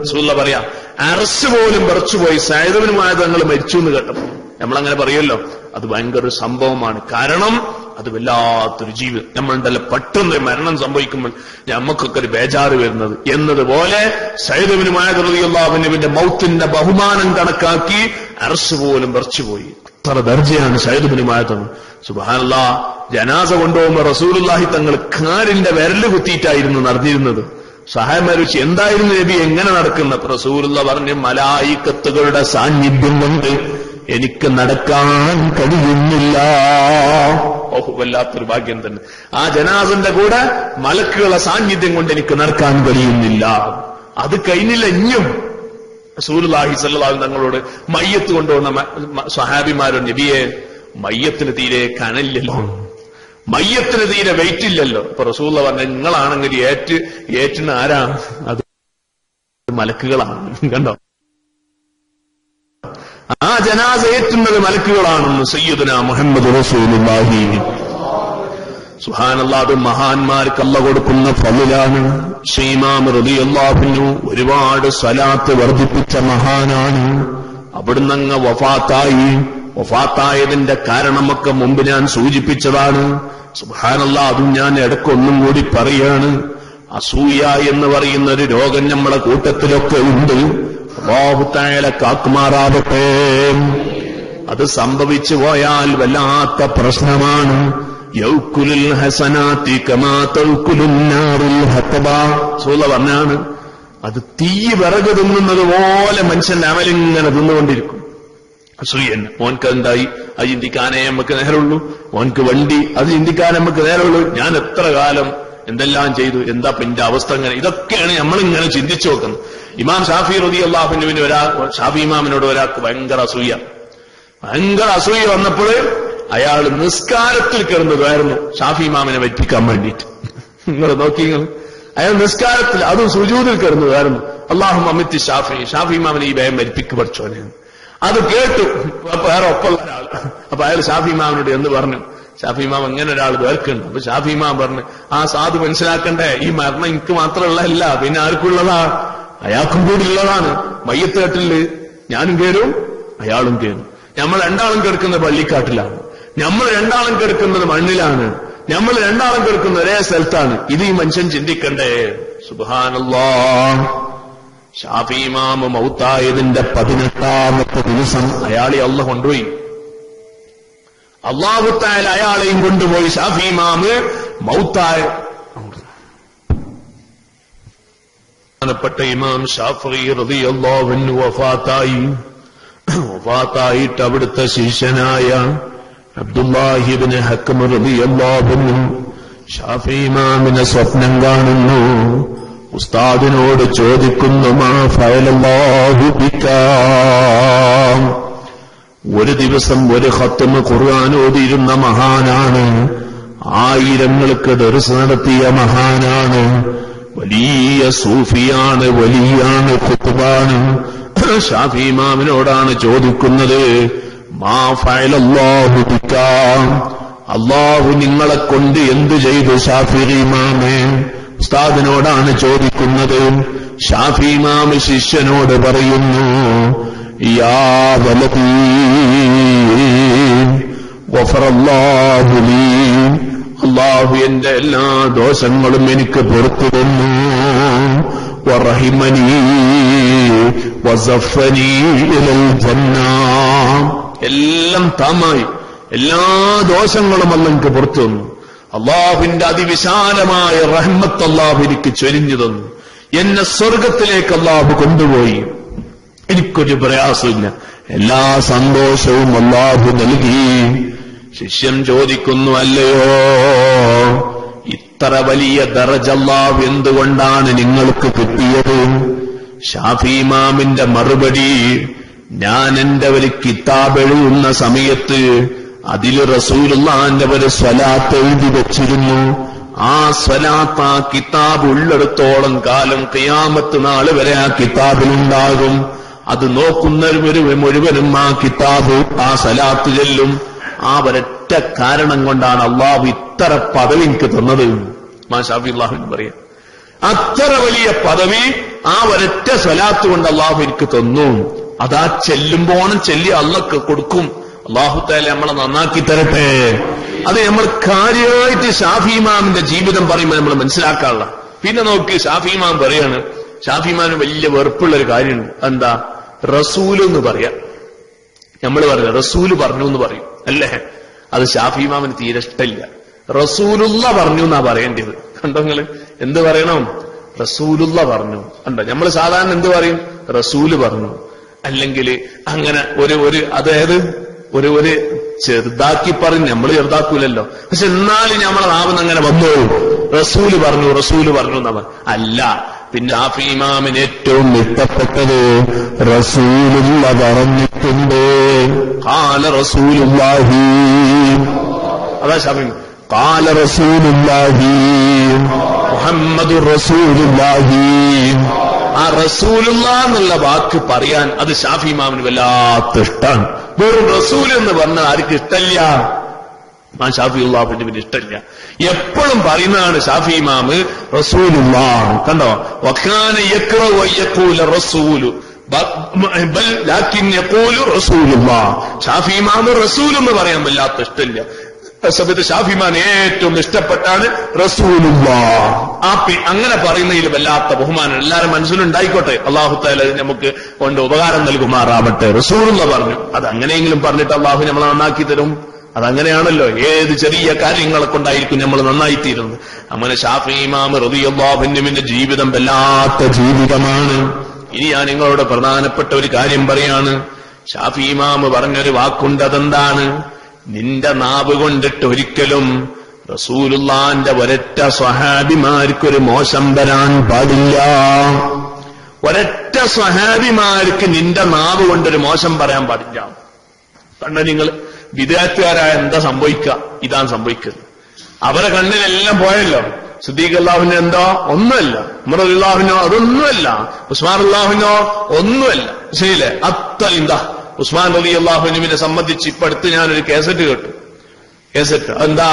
റസൂലുള്ളാഹി പറയാ, അർശ് പോലും വിറച്ചുപോയി സയ്യിദ് ഇബ്നു മുആദ് തങ്ങൾ മരിച്ചു എന്ന് കേട്ടപ്പോൾ. നമ്മളങ്ങനെ പറയുമല്ലോ. അത് ഭയങ്കര ഒരു സംഭവമാണ്. കാരണം അത് വല്ലാത്തൊരു ജീവിതം. നമ്മളുണ്ടല്ലോ പെട്ടെന്ന് മരണം സംഭവിക്കുമ്പോൾ നമുക്കൊക്കെ ഒരു ബേജാറ് വരുന്നത് എന്നതുപോലെ സയ്യിദ് ഇബ്നു മുആദ് റളിയല്ലാഹു അൻഹുവിന്റെ മൗത്തിന്റെ ബഹുമാനം കണക്കാക്കി അർശ് പോലും വിറച്ചുപോയി. അത്ര ദർജയാണ് സയ്യിദ് ഇബ്നു മുആദ്. സുബ്ഹാനല്ലാഹ്. ജനാസ കൊണ്ടുപോകുമ്പോൾ റസൂലുള്ളാഹി തങ്ങൾ കാലിന്റെ വിരല് കുത്തിയിട്ടായിരുന്നു നടന്നിരുന്നത്. സഹാബിമാർ ചോദിച്ചു, എന്തായിരുന്നു നബി എങ്ങനെ നടക്കുന്നത്? റസൂലുള്ളാഹി പറഞ്ഞു, മലായികത്തുകളുടെ സാന്നിധ്യം കൊണ്ട് എനിക്ക് നടക്കാൻ കഴിയുന്നില്ല. ഓഹ്, വല്ലാത്തൊരു ഭാഗ്യം തന്നെ. ആ ജനാസന്റെ കൂടെ മലക്കുകളുടെ സാന്നിധ്യം കൊണ്ട് എനിക്ക് നടക്കാൻ കഴിയുന്നില്ല. അത് കഴിഞ്ഞില്ല. ഇനിയും റസൂലുള്ളാഹി സ്വല്ലല്ലാഹു അലൈഹി തങ്ങളോട് മയ്യത്ത് കൊണ്ടുവന്ന സ്വഹാബിമാരോ, നബിയെ മയ്യത്തിന് തീരെ കനലില്ലല്ലോ, മയ്യത്തിന് തീരെ വെയിറ്റ് ഇല്ലല്ലോ. അപ്പൊ റസൂലുള്ളാഹി പറഞ്ഞു, നിങ്ങളാണെങ്കിൽ ഏറ്റിന് ആരാ? അത് മലക്കുകളാണ്. കണ്ടോ? ആ ജനാസ ഏറ്റുന്നത് മലക്കുകളാണെന്ന് സയ്യിദുനാ മുഹമ്മദ് റസൂലുള്ളാഹി സുബ്ഹാനല്ലാഹ്, അത് മഹാന്മാർക്ക് അല്ലാഹു കൊടുക്കുന്ന ഫളിലാണ്. ഇമാം റളിയല്ലാഹു അൻഹു ഒരുപാട് സ്വലാത്ത് വർദ്ധിപ്പിച്ച മഹാനാണ്. അവിടുന്ന് അങ്ങ് വഫാത്തായതിന്റെ കാരണമൊക്കെ മുമ്പ് ഞാൻ സൂചിപ്പിച്ചതാണ്. സുബ്ഹാനല്ലാഹ്, അതും ഞാൻ ഇടയ്ക്കൊന്നും കൂടി പറയാണ്. അസൂയ എന്ന് പറയുന്ന ഒരു രോഗം നമ്മളെ കൂട്ടത്തിലൊക്കെ ഉണ്ട്. അല്ലാഹു തആല കാക്കുമാറാവട്ടെ. അത് സംഭവിച്ചു പോയാൽ വല്ലാത്ത പ്രശ്നമാണ്. യൗകുലുൽ ഹസനാതി കമാ തൗകുലുൻ നാറുൽ ഹതബ സൂല പറഞ്ഞാണ്. അത് തീ വിറക് തിന്നുന്നത് പോലെ മനുഷ്യന്റെ അമലിങ്ങനെ തിന്നുകൊണ്ടിരിക്കും. അസൂയൻ മോൻക്ക് എന്തായി, അത് ചിന്തിക്കാനേ നമുക്ക് നേരമുള്ളൂ. മോൻക്ക് വണ്ടി, അത് ചിന്തിക്കാനേ നമുക്ക് നേരമുള്ളൂ. ഞാൻ എത്ര കാലം എന്തെല്ലാം ചെയ്തു, എന്താ എന്റെ അവസ്ഥ ഇങ്ങനെ. ഇതൊക്കെയാണ് നമ്മളിങ്ങനെ ചിന്തിച്ചു നോക്കുന്നത്. ഇമാം ഷാഫി റളിയല്ലാഹു അൻഹുവിന് ഷാഫി ഇമാമിനോട് ഒരാൾക്ക് ഭയങ്കര അസൂയ വന്നപ്പോൾ അയാൾ നിസ്കാരത്തിൽ കിടന്നതായിരുന്നു ഷാഫി ഇമാമിനെ വെറ്റിക്കാൻ വേണ്ടിയിട്ട്. നിങ്ങൾ നോക്കി, അയാൾ നിസ്കാരത്തിൽ, അതും സുജൂദിൽ കിടന്നതായിരുന്നു. അല്ലാഹുമ്മ അമിത്തി ഷാഫി ഇമാമിനെ ഈ ഭയം മരിപ്പിക്ക് പഠിച്ചോനെ. അത് കേട്ടു വേറെ ഒപ്പമുള്ള ഒരാൾ. അപ്പൊ അയാൾ ഷാഫി ഇമാമിനോട് എന്ന് പറഞ്ഞു, ഷാഫി ഇമാം അങ്ങനെ ഒരാൾ വേർക്കുണ്ട്. അപ്പൊ ഷാഫി ഇമാം പറഞ്ഞു, ആ സാധു മനസ്സിലാക്കണ്ടേ, ഈ മരണം എനിക്ക് മാത്രമുള്ളതല്ല, പിന്നെ ആർക്കുള്ളതാ, അയാൾക്കും കൂടി ഉള്ളതാണ്. മയ്യത്ത് കെട്ടില് ഞാനും കയറും അയാളും കയറും. നമ്മൾ രണ്ടാളും കിടക്കുന്നത് പള്ളിക്കാട്ടിലാണ്, നമ്മൾ രണ്ടാളും കിടക്കുന്നത് മണ്ണിലാണ്, നമ്മൾ രണ്ടാളും കിടക്കുന്ന ഒരേ സ്ഥലത്താണ്. ഇത് ഈ മനുഷ്യൻ ചിന്തിക്കണ്ടേ? സുബ്ഹാനല്ലാഹ്. ഷാഫി ഇമാം മൗത്തായതിന്റെ 18ാമത്തെ ദിവസം അയാളെ അല്ലാഹു കൊണ്ടുപോയി. അല്ലാഹു തആല അയാളെയും കൊണ്ടുപോയി. ഷാഫി ഇമാം മൗത്തായ പ്പെട്ട ഇമാം ഷാഫി റളിയല്ലാഹു അൻഹു വഫാത്തായിട്ട് അവിടുത്തെ ശിഷ്യനായ അബ്ദുല്ലാഹി ഇബ്നു ഹക്കം റളിയല്ലാഹു അൻഹു ഷാഫി ഇമാമിനെ സ്വപ്നം കാണുന്നു. ഉസ്താദിനോട് ചോദിക്കുന്നു, മാ ഫഅലല്ലാഹു ബിക. ഒരു ദിവസം ഒരു ഖത്മ് ഖുർആൻ ഓതിയിരുന്ന മഹാനാണ്. ആയിരങ്ങൾക്ക് ദർസ് നടത്തിയ മഹാനാണ്. വലിയ സൂഫിയാണ്, വലിയാണ്, ഖുത്ബാണ്. ഷാഫി ഇമാമിനോടാണ് ചോദിക്കുന്നത്, മാ ഫഅലല്ലാഹു ബിക. അല്ലാഹു നിങ്ങളെ കൊണ്ട് എന്തു ചെയ്തു ഷാഫി ഇമാമേ? ഉസ്താദിനോടാണ് ചോദിക്കുന്നത്. ഷാഫി ഇമാം ശിഷ്യനോട് പറയുന്നു, യാ വലദീ ഗഫറല്ലാഹു ലീ. അല്ലാഹു എന്റെ എല്ലാ ദോഷങ്ങളും എനിക്ക് പുറത്തു തന്നു. വറഹിമനീ വസഫനീ ഇലൽ ജന്ന. എല്ലാം താമായി, എല്ലാ ദോഷങ്ങളും അല്ലാഹു എനിക്ക് പുറത്തു തന്നു. അള്ളാഹുവിന്റെ അതിവിശാലമായ റഹ്മത്ത് അള്ളാഹു എനിക്ക് ചൊരിഞ്ഞു തന്നു. എന്നെ സ്വർഗത്തിലേക്ക് അള്ളാഹു കൊണ്ടുപോയി. എനിക്കൊരു പ്രയാസമില്ല, എല്ലാ സന്തോഷവും അള്ളാഹു നൽകി. ശിഷ്യൻ ചോദിക്കുന്നു, അല്ലയോ ഇത്ര വലിയ ദറജ അള്ളാഹു എന്തുകൊണ്ടാണ് നിങ്ങൾക്ക് കിട്ടിയത്? ഷാഫി ഇമാമിന്റെ മറുപടി, ഞാൻ എന്റെ ഒരു കിതാബ് എഴുതുന്ന സമയത്ത് അതിൽ റസൂലുള്ളാഹിന്റെ ഒരു സ്വലാത്ത് എഴുതി വെച്ചിരുന്നു. ആ സ്വലാത്ത്, ആ കിതാബ് ഉള്ളിടത്തോളം കാലം ഖിയാമത്ത് നാൾ വരെ ആ കിതാബിലുണ്ടാകും. അത് നോക്കുന്നവർ മുഴുവനും ആ കിതാബ്, ആ സ്വലാത്ത് ചൊല്ലും. ആ ഒരൊറ്റ കാരണം കൊണ്ടാണ് അള്ളാഹു ഇത്ര പദവി എനിക്ക് തന്നത്. ഷാഫി അല്ലാഹു പറയാം, അത്ര വലിയ പദവി ആ ഒരൊറ്റ സ്വലാത്ത് കൊണ്ട് അള്ളാഹു എനിക്ക് തന്നു. അതാ ചെല്ലുമ്പോണം ചെല്ലി അള്ളാഹ് കൊടുക്കും. അല്ലാഹു തആല നമ്മളെ നന്നാക്കി തരട്ടെ. അത് നമ്മൾ കാര്യമായിട്ട് ഷാഫി ഇമാമിന്റെ ജീവിതം പറയുമ്പോൾ നമ്മൾ മനസ്സിലാക്കാനുള്ള. പിന്നെ നോക്ക്, ഷാഫി ഇമാം പറയാണ്, ഷാഫി ഇമാമിന് വലിയ വെറുപ്പുള്ളൊരു കാര്യമുണ്ട്. എന്താ? റസൂല് എന്ന് പറയാം. നമ്മൾ പറയാം റസൂല് പറഞ്ഞു എന്ന് പറയും, അല്ലേ? അത് ഷാഫി ഇമാമിന് തീരെ ഇഷ്ടമില്ല. റസൂലുള്ള പറഞ്ഞു എന്നാ പറയേണ്ടത്. കണ്ടോ നിങ്ങള്? എന്ത് പറയണം? റസൂലുള്ള പറഞ്ഞു. കണ്ടോ? നമ്മൾ സാധാരണ എന്ത് പറയും? റസൂല് പറഞ്ഞു. അല്ലെങ്കിൽ അങ്ങനെ അതായത് ഒരു ചെറുതാക്കി പറഞ്ഞ് നമ്മൾ ചെറുതാക്കൂലല്ലോ. പക്ഷെ എന്നാലും നമ്മളെ നാവിന്ന് അങ്ങനെ വന്നു, റസൂല് പറഞ്ഞു, റസൂല് പറഞ്ഞു എന്നാ അല്ല. പിന്നെ ഷാഫി ഇമാമിന് ഏറ്റവും ഇഷ്ടപ്പെട്ടത് റസൂലുള്ള പറഞ്ഞിട്ടുണ്ട്. ഖാല റസൂലുള്ളാഹി. അതാ ഷാഫി, ഖാല റസൂലുള്ളാഹി മുഹമ്മദുർ റസൂലുള്ളാഹി. ആ റസൂലുള്ള എന്നുള്ള വാക്ക് പറയാൻ അത് ഷാഫി ഇമാമിന് വല്ലാത്ത ഇഷ്ടമാണ്. വെറും റസൂൽ എന്ന് പറഞ്ഞാൽ ആർക്കും ഇഷ്ടമില്ല. ഷാഫി ഉള്ളാഹിന്റെ പിന്നെ ഇഷ്ടമില്ല. എപ്പോഴും പറയുന്നതാണ് ഷാഫി ഇമാമ് റസൂലുള്ളാഹ്. കണ്ടോ, വക്കാന യക്റഹു വയഖൂല റസൂലു ബൽ ലാകിൻ യഖൂലു റസൂലുള്ളാഹ്. ഷാഫി ഇമാമ് റസൂൽ എന്ന് പറയാൻ വല്ലാത്ത ഇഷ്ടമില്ല. സമയത്ത് ഷാഫി ഇമാൻ ഏറ്റവും ഇഷ്ടപ്പെട്ടാണ് റസൂലുള്ളാഹ്. അങ്ങനെ പറയുന്നതിൽ വല്ലാത്ത ബഹുമാനം എല്ലാവരും മനസ്സിലുണ്ടായിക്കോട്ടെ. അല്ലാഹു തആല നമുക്ക് കൊണ്ട് ഉപകാരം നൽകുമാറാവട്ടെ. റസൂലുള്ള പറഞ്ഞു, അത് അങ്ങനെയെങ്കിലും പറഞ്ഞിട്ട് അല്ലാഹു നമ്മളെ നന്നാക്കി തരും. അതങ്ങനെയാണല്ലോ, ഏത് ചെറിയ കാര്യങ്ങളെ കൊണ്ടായിരിക്കും നമ്മൾ നന്നായിത്തീരുന്നത്. അങ്ങനെ ഷാഫി ഇമാം റളിയല്ലാഹു അൻഹുവിന്റെ ജീവിതം വല്ലാത്ത ജീവിതമാണ്. ഇനി ഞാൻ നിങ്ങളോട് പ്രധാനപ്പെട്ട ഒരു കാര്യം പറയാണ്. ഷാഫി ഇമാം പറഞ്ഞൊരു വാക്കുണ്ട്, അതെന്താണ്? നിന്റെ നാവ് കൊണ്ടിട്ട് ഒരിക്കലും റസൂലുള്ളാന്റെ ഒരൊറ്റ സ്വഹാബിമാർക്കൊരു മോശം വരാൻ പാടില്ല. ഒരൊറ്റ സ്വഹാബിമാർക്ക് നിന്റെ നാവ് കൊണ്ടൊരു മോശം പറയാൻ പാടില്ല. കണ്ട നിങ്ങൾ വിദേഹത്തുകാരായ എന്താ സംഭവിക്കുക? ഇതാണ് സംഭവിക്കുന്നത്. അവരെ കണ്ണിലെല്ലാം പോയല്ലോ. സിദ്ദീഖ് അല്ലാഹുവിനോ എന്തോ ഒന്നുമല്ല, ഉമർ അല്ലാഹുവിനോ അതൊന്നുമല്ല, ഉസ്മാൻ അല്ലാഹുവിനോ ഒന്നുമല്ല. ശരിയല്ലേ? എന്താ ഉസ്മാൻ റളിയല്ലാഹുവിനെ സംബന്ധിച്ച് ഇപ്പൊ അടുത്ത് ഞാനൊരു കേസറ്റ് കേട്ടു. കേസറ്റ് എന്താ,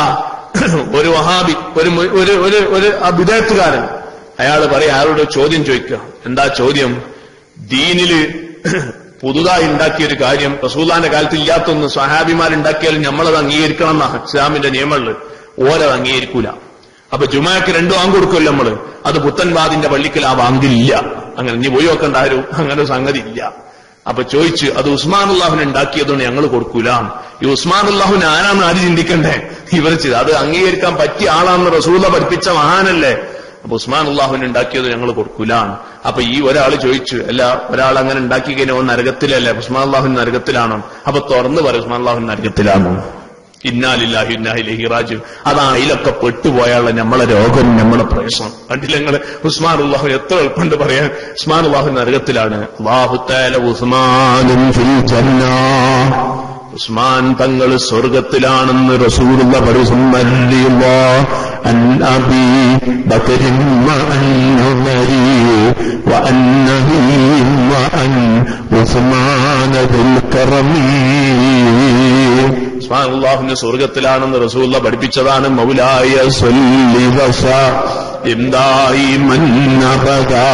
ഒരു വഹാബി, ഒരു വിദേഹത്തുകാരൻ, അയാള് പറയാ, അയാളോട് ചോദ്യം ചോദിക്കുക. എന്താ ചോദ്യം? ദീനില് പുതുതായി ഉണ്ടാക്കിയൊരു കാര്യം റസൂലുള്ളാഹിന്റെ കാലത്ത് ഇല്ലാത്തൊന്ന് സ്വഹാബിമാരുണ്ടാക്കിയാലും നമ്മളത് അംഗീകരിക്കണം എന്നാണ് ഇസ്ലാമിന്റെ നിയമങ്ങളിൽ. ഓരത് അംഗീകരിക്കൂല. അപ്പൊ ജുമാക്ക് 2 വാങ്ക് കൊടുക്കുമല്ലോ നമ്മള്. അത് പുത്തൻവാദിന്റെ പള്ളിക്കൽ ആ വാങ്കിലില്ല. അങ്ങനെ ഇനി പോയി നോക്കണ്ട ആരും, അങ്ങനെ ഒരു സംഗതി ഇല്ല. അപ്പൊ ചോദിച്ചു, അത് ഉസ്മാനുള്ളാഹിനെ ഉണ്ടാക്കിയതുകൊണ്ട് ഞങ്ങൾ കൊടുക്കൂല. ഈ ഉസ്മാനുള്ളാഹിനെ ആരാന്ന് ആര് ചിന്തിക്കണ്ടേ? ഇവർ ചെയ്ത് അത് അംഗീകരിക്കാൻ പറ്റിയ ആളാണെന്ന് റസൂലുള്ള പഠിപ്പിച്ച മഹാനല്ലേ. അപ്പൊ ഉസ്മാനുള്ളാഹിനെ ഉണ്ടാക്കിയത് ഞങ്ങൾ കൊടുക്കൂല. അപ്പൊ ഈ ഒരാള് ചോദിച്ചു, അല്ല ഒരാൾ അങ്ങനെ ഉണ്ടാക്കി കഴിഞ്ഞാൽ നരകത്തിലല്ലേ, ഉസ്മാനുള്ളാഹി നരകത്തിലാണോ? അപ്പൊ തുറന്നു പറയും, ഉസ്മാനുള്ളാഹി നരകത്തിലാണോ? ഇന്നാ ലില്ലാഹി ഇന്നാ ഇലൈഹി റാജിഊൻ. അതാണ് ഇതിലൊക്കെ പെട്ടുപോയാലുള്ള നമ്മളെ രോഗം, നമ്മളെ പ്രയാസം. കണ്ടില്ല നിങ്ങള്? ഉസ്മാനുള്ളാഹി എത്ര എളുപ്പമുണ്ട് പറയാൻ. ഉസ്മാനുള്ളാഹി നരകത്തിലാണ്. അല്ലാഹു തആല ഉസ്മാനും ഫിൽ ജന്ന, ഉസ്മാൻ തങ്ങൾ സ്വർഗത്തിലാണെന്ന് റസൂലുള്ള പറയുന്നു. അൻ അബീ ബക്കറിൻ വഅൻ ഉമരി വഅന്നഹി വഅൻ ഉസ്മാന ദുൽ കറമി. ഉസ്മാൻ അല്ലാഹുവിന്റെ സ്വർഗത്തിലാണെന്ന് റസൂലുള്ള പഠിപ്പിച്ചതാണ്. മൗലായ സ്വല്ലി വസല്ലിം ദായിമൻ അബദാ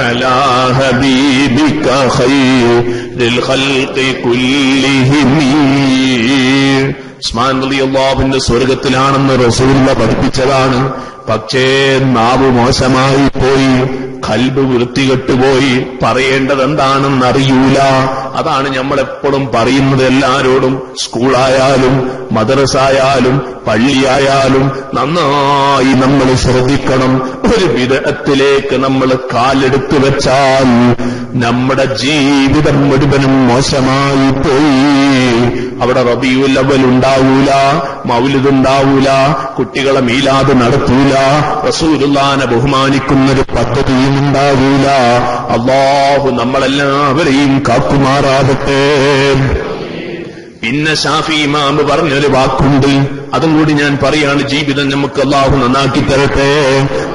അലാ ഹബീബിക ഖൈറിൽ ഖൽഖി കുല്ലിഹിം. ഉസ്മാൻ റളിയല്ലാഹുവിന്റെ സ്വർഗത്തിലാണെന്ന് റസൂലുള്ള പഠിപ്പിച്ചതാണ്. പക്ഷേ നാവ് മോശമായി പോയി, ഖൽബ് വൃത്തികെട്ടുപോയി, പറയേണ്ടത് എന്താണെന്ന് അറിയൂല. അതാണ് നമ്മളെപ്പോഴും പറയുന്നത് എല്ലാരോടും. സ്കൂളായാലും മദ്രസായാലും പള്ളിയായാലും നന്നായി നമ്മൾ ശ്രദ്ധിക്കണം. ഒരു ബിദ്അത്തിലേക്ക് നമ്മൾ കാലെടുത്തു വെച്ചാൽ നമ്മുടെ ജീവിതം മുഴുവനും മോശമായി പോയി. അവിടെ റബീഉൽ അവ്വൽ ഉണ്ടാവൂല, മൗലിദ് ഉണ്ടാവൂല, കുട്ടികളെ മീലാദ് നടത്തൂല, റസൂലുള്ളാഹിനെ ബഹുമാനിക്കുന്നൊരു പദ്ധതിയും ഉണ്ടാവൂല. അല്ലാഹു നമ്മളെല്ലാവരെയും കാക്കുമാറാകട്ടെ. പിന്നെ ഷാഫി ഇമാം പറഞ്ഞൊരു വാക്കുണ്ട്, അതും കൂടി ഞാൻ പറയാണ്. ജീവിതം നമുക്ക് അല്ലാഹു നന്നാക്കി തരട്ടെ.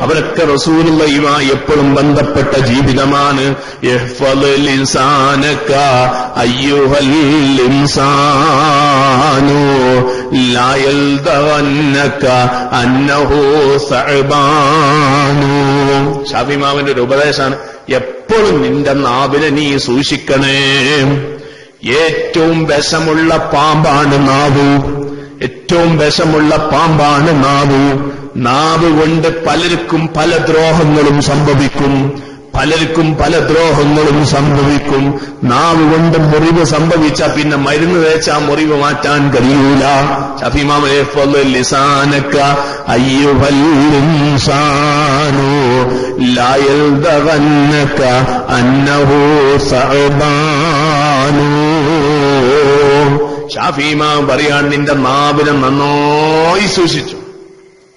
അവരൊക്കെ റസൂലുള്ളാഹിയുമായി എപ്പോഴും ബന്ധപ്പെട്ട ജീവിതമാണ്. ഇഹ്ഫളിൽ ഇൻസാനക അയ്യുഹൽ ഇൻസാനു ലാ യൽദഗന്നക അന്നഹു സഅബാനു. ഷാഫി ഇമാമിന്റെ ഒരു ഉപദേശമാണ്, എപ്പോഴും നിന്റെ നാവിനെ നീ സൂക്ഷിക്കണേ. ഏറ്റവും വിഷമുള്ള പാമ്പാണ് നാവ്. ഏറ്റവും വിഷമുള്ള പാമ്പാണ് നാവ്. നാവ് കൊണ്ട് പലർക്കും പല ദ്രോഹങ്ങളും സംഭവിക്കും. പലർക്കും പല ദ്രോഹങ്ങളും സംഭവിക്കും. നാവ് കൊണ്ട് മുറിവ് സംഭവിച്ച പിന്നെ മരുന്ന് തേച്ചാ മുറിവ് മാറ്റാൻ കഴിയൂല. ഷാഫി ഇമാം ലിസാനക അയ്യുഹൽ ഇൻസാനു ലാ യൽദഗന്നക അന്നഹു സഅബാനു. ഷാഫി ഇമാം പറയാൻ, നിന്റെ നാവിനെ നന്നായി സൂക്ഷിച്ചു,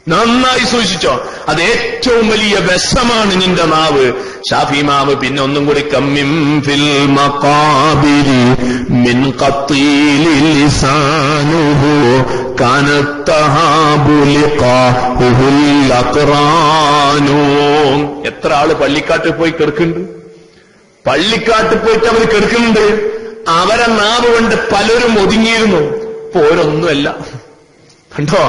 നന്നായി സൂക്ഷിച്ചോ. അത് ഏറ്റവും വലിയ വിഷമാണ് നിന്റെ നാവ്. ഷാഫി ഇമാം പിന്നെ ഒന്നും കൂടി, കമ്മിൻ ഫിൽ മഖാബിരി മിൻ ഖത്തീലി ലിസാനുഹു കാനത്തഹാബു ലിഖാഹുൽ അഖറാനു. എത്ര ആള് പള്ളിക്കാട്ടിൽ പോയി കിടക്കുന്നുണ്ട്. പള്ളിക്കാട്ടിൽ പോയിട്ട് അവർ കിടക്കുന്നുണ്ട്. അവരെ നാവ് കൊണ്ട് പലരും ഒതുങ്ങിയിരുന്നു. പോരൊന്നുമല്ല. കണ്ടോ,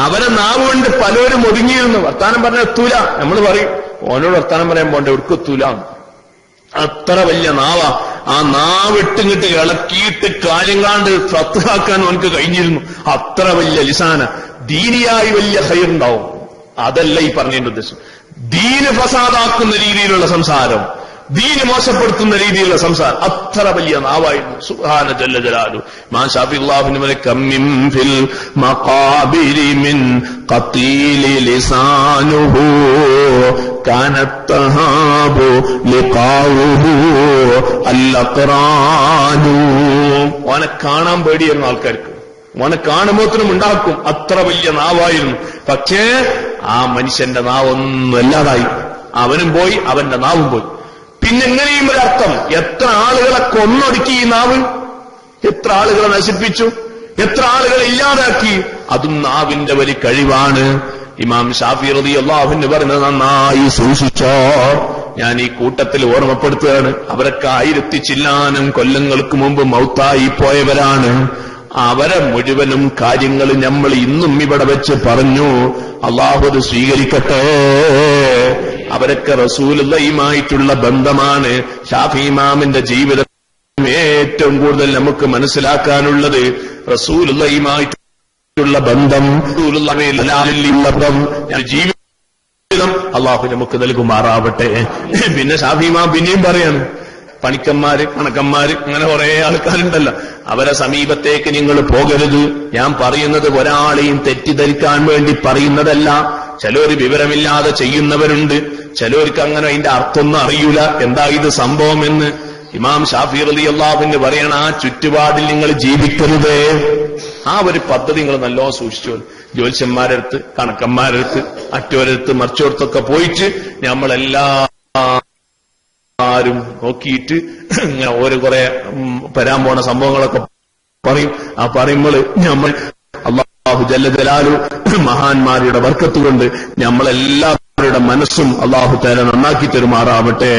അവരെ നാവ് കൊണ്ട് പലരും ഒതുങ്ങിയിരുന്നു. വർത്താനം പറഞ്ഞ എത്തൂല. നമ്മൾ പറയും ഓനോട് വർത്താനം പറയാൻ പോണ്ട, എവിടുക്കെത്തൂല. അത്ര വലിയ നാവ. ആ നാവിട്ടിങ്ങിട്ട് ഇളക്കിയിട്ട് കാര്യങ്ങളാണ്ട് സത്താക്കാൻ അവനക്ക് കഴിഞ്ഞിരുന്നു. അത്ര വലിയ ലിസാന. ദീനിയായി വലിയ ഹൈറുണ്ടാവും. അതല്ല ഈ പറഞ്ഞതിന്റെ ഉദ്ദേശം. ദീന് ഫസാദാക്കുന്ന രീതിയിലുള്ള സംസാരം, ദീന് മോശപ്പെടുത്തുന്ന രീതിയിലുള്ള സംസാരം, അത്ര വലിയ നാവായിരുന്നു. സുബ്ഹാന ജല്ല ജലാലു. ഇമാം ശാഫി അല്ലാഹുവിന് വരെ കമ്മിൻ ഫിൽ മഖാബിരി മിൻ ഖതീലി ലിസാനുഹു കാനത് തഹാബു ലിഖാഉഹു അൽഅഖറാനു. ഓനെ കാണാൻ പേടിയായിരുന്നു ആൾക്കാർക്ക്. ഓനെ കാണുമ്പോത്തിനും ഉണ്ടാക്കും. അത്ര വലിയ നാവായിരുന്നു. പക്ഷേ ആ മനുഷ്യന്റെ നാവൊന്നും അല്ലാതായി. അവനും പോയി, അവന്റെ നാവും പോയി. പിന്നെ എങ്ങനെയും ഒരർത്ഥം, എത്ര ആളുകളെ കൊന്നൊടുക്കി ഈ നാവ്, എത്ര ആളുകളെ നശിപ്പിച്ചു, എത്ര ആളുകളെ ഇല്ലാതാക്കി. അതും നാവിന്റെ വലിയ കഴിവാണ്. ഇമാം ഷാഫി റളിയല്ലാഹു അൻഹു പറഞ്ഞത് നന്നായി സൂക്ഷിച്ചോ. ഞാൻ ഈ കൂട്ടത്തിൽ ഓർമ്മപ്പെടുത്തുകയാണ്. അവരൊക്കെ 1000 ചില്ലാനം കൊല്ലങ്ങൾക്ക് മുമ്പ് മൗത്തായി പോയവരാണ്. അവരെ മുഴുവനും കാര്യങ്ങൾ നമ്മൾ ഇന്നും ഇവിടെ വെച്ച് പറഞ്ഞു. അള്ളാഹു അത് സ്വീകരിക്കട്ടെ. അവരൊക്കെ റസൂലുള്ളാഹിയുമായിട്ടുള്ള ബന്ധമാണ്. ഷാഫി ഇമാമിന്റെ ജീവിതം ഏറ്റവും കൂടുതൽ നമുക്ക് മനസ്സിലാക്കാനുള്ളത് റസൂലുള്ളാഹിയുമായിട്ടുള്ള ബന്ധം, ജീവിതം അള്ളാഹു നമുക്ക് നൽകുമാറാവട്ടെ. പിന്നെ ഷാഫി ഇമാം പിന്നെയും പറയാണ്, പണിക്കന്മാര്, കണക്കന്മാര്, അങ്ങനെ കുറെ ആൾക്കാരുണ്ടല്ലോ, അവരെ സമീപത്തേക്ക് നിങ്ങൾ പോകരുത്. ഞാൻ പറയുന്നത് ഒരാളെയും തെറ്റിദ്ധരിക്കാൻ വേണ്ടി പറയുന്നതല്ല. ചിലർ വിവരമില്ലാതെ ചെയ്യുന്നവരുണ്ട്. ചിലർക്ക് അങ്ങനെ അതിന്റെ അർത്ഥമൊന്നും അറിയൂല, എന്താ ഇത് സംഭവം എന്ന്. ഇമാം ഷാഫി റളിയല്ലാഹു അൻഹു പറയണ, ആ ചുറ്റുപാടിൽ നിങ്ങൾ ജീവിക്കരുത്. ആ ഒരു പദ്ധതി നിങ്ങൾ നല്ലോണം സൂക്ഷിച്ചു. ജ്യോത്സ്യന്മാരടുത്ത്, കണക്കന്മാരടുത്ത്, മറ്റോരടുത്ത്, മറിച്ചോടത്തൊക്കെ പോയിട്ട് ആരും നോക്കിയിട്ട് ഇങ്ങനെ ഓരോ കുറെ വരാൻ പോണ സംഭവങ്ങളൊക്കെ പറയും. ആ പറയുമ്പോൾ നമ്മൾ അല്ലാഹു ജല്ല ജലാലു മഹാന്മാരുടെ ബർക്കത്ത് കൊണ്ട് നമ്മളെല്ലാവരുടെ മനസ്സും അല്ലാഹു തആല നന്നാക്കി തരുമാറാവട്ടെ.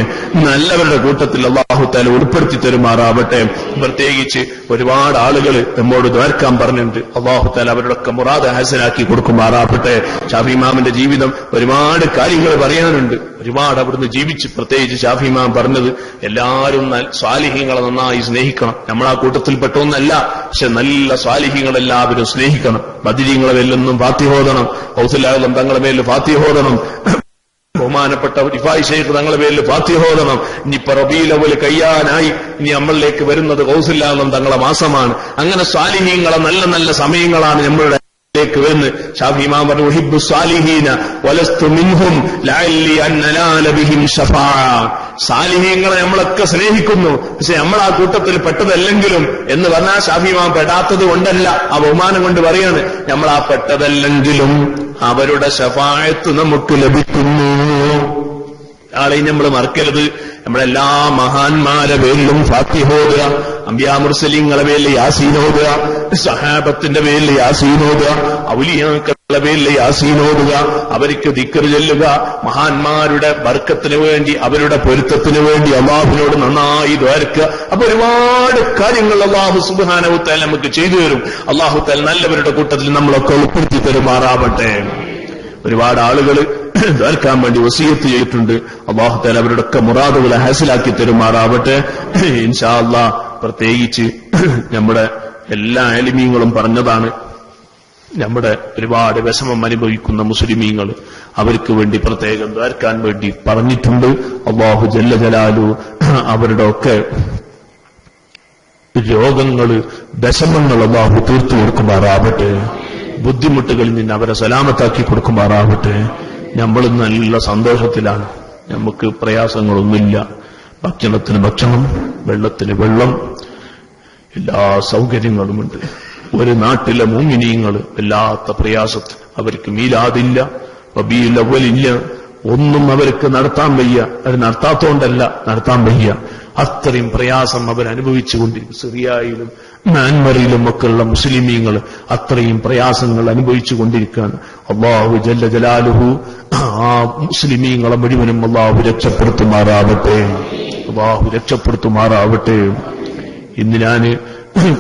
നല്ലവരുടെ കൂട്ടത്തിൽ അല്ലാഹു തആല ഉൾപ്പെടുത്തി തരുമാറാവട്ടെ. പ്രത്യേകിച്ച് ഒരുപാട് ആളുകൾ നമ്മോട് ദ്വാരക്കാൻ പറഞ്ഞിട്ടുണ്ട്. അല്ലാഹു തആല അവരുടെയൊക്കെ മുറാദ് ഹാസനാക്കി കൊടുക്കുമാറാവട്ടെ. ഷാഫി ഇമാമിന്റെ ജീവിതം ഒരുപാട് കാര്യങ്ങൾ പറയാനുണ്ട്. ഒരുപാട് അവിടുന്ന് ജീവിച്ച്, പ്രത്യേകിച്ച് ഷാഫി ഇമാം പറഞ്ഞത് എല്ലാവരും സ്വാലിഹീങ്ങളെ നന്നായി സ്നേഹിക്കണം. നമ്മൾ ആ കൂട്ടത്തിൽപ്പെട്ടൊന്നല്ല, പക്ഷെ നല്ല സ്വാലിഹീങ്ങളെല്ലാവരും സ്നേഹിക്കണം. ബദരീങ്ങളെ മേലൊന്നും ഫാത്തിഹ ഓതണം, ഗൗസുൽ ആലം തങ്ങളുടെ മേലിൽ ഫാത്തിഹ ഓതണം, ബഹുമാനപ്പെട്ട റിഫായി ശൈഖ് തങ്ങളുടെ പേരിൽ ഫാത്തിഹ ഓതണം. ഇനിയിപ്പോ റബീഉൽ അവ്വൽ കഴിയാനായി, ഇനി നമ്മളിലേക്ക് വരുന്നത് ഗൗസുൽ ആലം തങ്ങളുടെ മാസമാണ്. അങ്ങനെ സ്വാലിഹീങ്ങളെ നല്ല നല്ല സമയങ്ങളാണ് നമ്മളുടെ വരുന്നത്. ഷാഫി ഇമാം പറഞ്ഞു, ഉഹിബ്ബു സ്വാലിഹീന വലസ്തു മിൻഹും ലഅല്ലി അൻ നനാല ബിഹിം ശഫാഅ. സാലിഹീങ്ങളെ നമ്മളൊക്കെ സ്നേഹിക്കുന്നു, പക്ഷെ നമ്മൾ ആ കൂട്ടത്തിൽ പെട്ടതല്ലെങ്കിലും എന്ന് പറഞ്ഞാൽ ഷാഫി ഇമാം പെടാത്തത് കൊണ്ടല്ല, ആ ബഹുമാനം കൊണ്ട് പറയാണ്, നമ്മൾ ആ പെട്ടതല്ലെങ്കിലും അവരുടെ ശഫാഅത്ത് നമുക്ക് ലഭിക്കുന്നു. ആളെയും നമ്മൾ മറക്കരുത്. നമ്മളെല്ലാ മഹാന്മാരെ പേരിലും ഫാത്തിഹ ഓതുക, അംബിയാ മുർസലീങ്ങളെ പേരിൽ യാസീൻ ഓതുക, സഹാബത്തിന്റെ പേരിൽ യാസീൻ ഓതുക, ഔലിയാക്കളുടെ പേരിൽ യാസീൻ ഓതുക, അവർക്ക് ദിക്ർ ചൊല്ലുക, മഹാന്മാരുടെ ബർക്കത്തിന് വേണ്ടി, അവരുടെ പൊരുത്തത്തിന് വേണ്ടി അല്ലാഹുവിനോട് നന്നായി ദ്വാരക്കുക. അപ്പൊ ഒരുപാട് കാര്യങ്ങൾ അല്ലാഹു സുബ്ഹാനഹു വ തആല നമുക്ക് ചെയ്തു തരും. അല്ലാഹു തആല നല്ലവരുടെ കൂട്ടത്തിൽ നമ്മളൊക്കെ ഉൾപ്പെടുത്തി തരുമാറാവട്ടെ. ഒരുപാട് ആളുകൾ ദ്വാരക്കാൻ വേണ്ടി വസിയത്ത് ചെയ്തിട്ടുണ്ട്. അല്ലാഹു തആല അവരുടെയൊക്കെ മുറാദുകളെ ഹാസിലാക്കി തരുമാറാവട്ടെ. ഇൻഷാ അല്ലാഹ് പ്രത്യേകിച്ച് നമ്മുടെ എല്ലാ ആലിമീങ്ങളും പറഞ്ഞതാണ്, നമ്മുടെ ഒരുപാട് വിഷമം അനുഭവിക്കുന്ന മുസ്ലിമീങ്ങൾ, അവർക്ക് വേണ്ടി പ്രത്യേകം ദ്വാരക്കാൻ വേണ്ടി പറഞ്ഞിട്ടുണ്ട്. അല്ലാഹു ജല്ല ജലാലു അവരുടെ ഒക്കെ രോഗങ്ങൾ, വിഷമങ്ങൾ അല്ലാഹു തീർത്തു കൊടുക്കുമാറാവട്ടെ. ബുദ്ധിമുട്ടുകളിൽ നിന്ന് അവരെ സലാമത്താക്കി കൊടുക്കുമാറാവട്ടെ. നമ്മൾ നല്ല സന്തോഷത്തിലാണ്, നമുക്ക് പ്രയാസങ്ങളൊന്നുമില്ല. ഭക്ഷണത്തിന് ഭക്ഷണം, വെള്ളത്തിന് വെള്ളം, എല്ലാ സൗകര്യങ്ങളുമുണ്ട്. ഒരു നാട്ടിലെ മുഅ്മിനീങ്ങൾ വല്ലാത്ത പ്രയാസത്തിൽ, അവർക്ക് മീലാദില്ല, റബീഉൽ അവ്വലില്ല, ഒന്നും അവർക്ക് നടത്താൻ വയ്യ. അത് നടത്താത്തോണ്ടല്ല, നടത്താൻ വയ്യ. അത്രയും പ്രയാസം അവരനുഭവിച്ചുകൊണ്ടിരിക്കും. സിറിയയിലും മ്യാൻമറിലും ഒക്കെയുള്ള മുസ്ലിമീങ്ങൾ അത്രയും പ്രയാസങ്ങൾ അനുഭവിച്ചു കൊണ്ടിരിക്കുകയാണ്. അല്ലാഹു ജല്ല ജലാലുഹു ആ മുസ്ലിമീങ്ങളെ മുഴുവനും അല്ലാഹു രക്ഷപ്പെടുത്തുമാറാവട്ടെ. അല്ലാഹു രക്ഷപ്പെടുത്തുമാറാവട്ടെ. ഇന്ന് ഞാൻ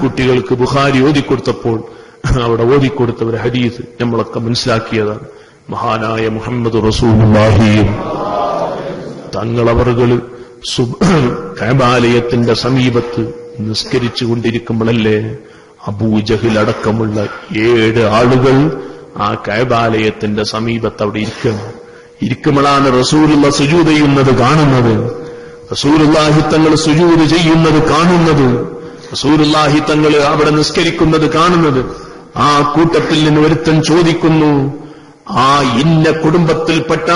കുട്ടികൾക്ക് ബുഖാരി ഓതിക്കൊടുത്തപ്പോൾ അവിടെ ഓതിക്കൊടുത്ത ഒരു ഹദീസ് നമ്മളൊക്കെ മനസ്സിലാക്കിയതാണ്. മഹാനായ മുഹമ്മദ് റസൂലുള്ളാഹി തങ്ങളവറുകള് കഅബാലയത്തിന്റെ സമീപത്ത് നിസ്കരിച്ചു കൊണ്ടിരിക്കുമ്പോഴല്ലേ അബൂജഹിൽ അടക്കമുള്ള 7 ആളുകൾ ആ കഅബാലയത്തിന്റെ സമീപത്ത് അവിടെ ഇരിക്കുമ്പോഴാണ് റസൂലുള്ള സുജൂദ് ചെയ്യുന്നത് കാണുന്നത്, റസൂലുള്ളാഹി തങ്ങൾ സുജൂദ് ചെയ്യുന്നത് കാണുന്നത്, റസൂലുള്ളാഹി തങ്ങൾ അവിടെ നിസ്കരിക്കുന്നത് കാണുന്നത്. ആ കൂട്ടത്തിൽ നിന്ന് ഒരുത്തൻ ചോദിക്കുന്നു, ആ ഇന്ന കുടുംബത്തിൽപ്പെട്ട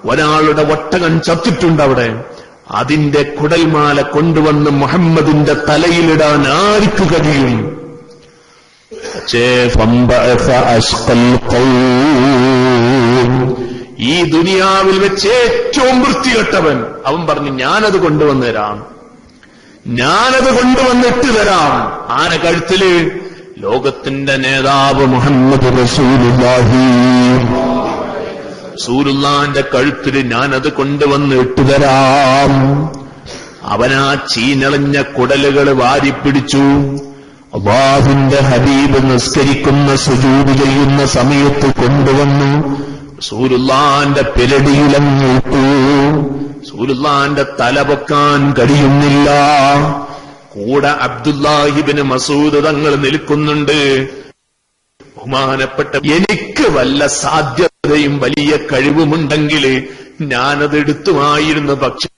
ഒരാളുടെ ഒട്ടകൻ ചത്തിട്ടുണ്ട് അവിടെ, അതിന്റെ കുടൽമാല കൊണ്ടുവന്ന് മുഹമ്മദിന്റെ തലയിലിടാൻ ആർക്ക് കഴിയും? ഈ ദുനിയാവിൽ വെച്ച് ഏറ്റവും വൃത്തികെട്ടവൻ അവൻ പറഞ്ഞു, ഞാനത് കൊണ്ടുവന്നുതരാം, ഞാനത് കൊണ്ടുവന്നിട്ട് തരാം. ആരെ കഴുത്തില്? ലോകത്തിന്റെ നേതാവ് മുഹമ്മദ് റസൂലുള്ളാഹി റസൂലുള്ളാഹിന്റെ കഴുത്തില് ഞാനത് കൊണ്ടുവന്ന് ഇട്ടുതരാം. അവനാ ചീനളഞ്ഞ കുടലുകൾ വാരിപ്പിടിച്ചു. അല്ലാഹുവിന്റെ ഹബീബ് നിസ്കരിക്കുന്ന സുജൂദ് ചെയ്യുന്ന സമയത്ത് കൊണ്ടുവന്നു റസൂലുള്ളാഹിന്റെ പെരടിയിലങ്ങിട്ടു. റസൂലുള്ളാഹിന്റെ തല പൊക്കാൻ കഴിയുന്നില്ല. കൂടെ അബ്ദുല്ലാഹിബ്നു മസ്ഊദ് തങ്ങൾ നിൽക്കുന്നുണ്ട്. ബഹുമാനപ്പെട്ട, എനിക്ക് വല്ല സാധ്യതയും വലിയ കഴിവുമുണ്ടെങ്കിൽ ഞാനത് എടുത്തുമായിരുന്നു, പക്ഷേ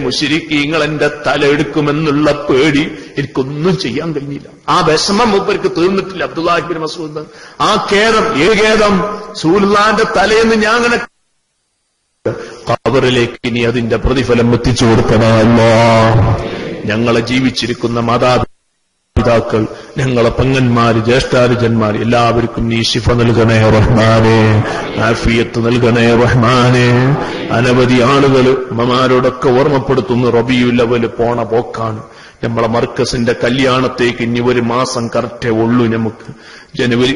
മുശ്രിക്കീങ്ങൾ എന്റെ തല എടുക്കുമെന്നുള്ള പേടി എനിക്കൊന്നും ചെയ്യാൻ കഴിഞ്ഞില്ല. ആ വിഷമം മൂപ്പർക്ക് തീർന്നിട്ടില്ല. അബ്ദുല്ലാഹിബ്നു മസ്ഊദ് ആ ഖേദം, ഖേദം റസൂലുള്ളാഹിന്റെ തലേന്ന് ഞാൻ അങ്ങനെ ഖബറിലേക്ക് ഇനി അതിന്റെ പ്രതിഫലം എത്തിച്ചു കൊടുക്കണമല്ലോ. ഞങ്ങളെ ജീവിച്ചിരിക്കുന്ന മാതാപിതാക്കൾ, ഞങ്ങളെ പെങ്ങന്മാര്, ജ്യേഷ്ഠാനുജന്മാർ എല്ലാവർക്കും നീ ശിഫ നൽകണേ റഹ്മാനെ, ആഫിയത്ത് നൽകണേ റഹ്മാനെ. അനവധി ആളുകൾ ഉമ്മമാരോടൊക്കെ ഓർമ്മപ്പെടുത്തുന്നു, റബീഉൽ അവ്വൽ പോണ പോക്കാണ്. നമ്മളെ മർക്കസിന്റെ കല്യാണത്തേക്ക് ഇനി 1 മാസം കറക്റ്റേ ഉള്ളൂ. നമുക്ക് ജനുവരി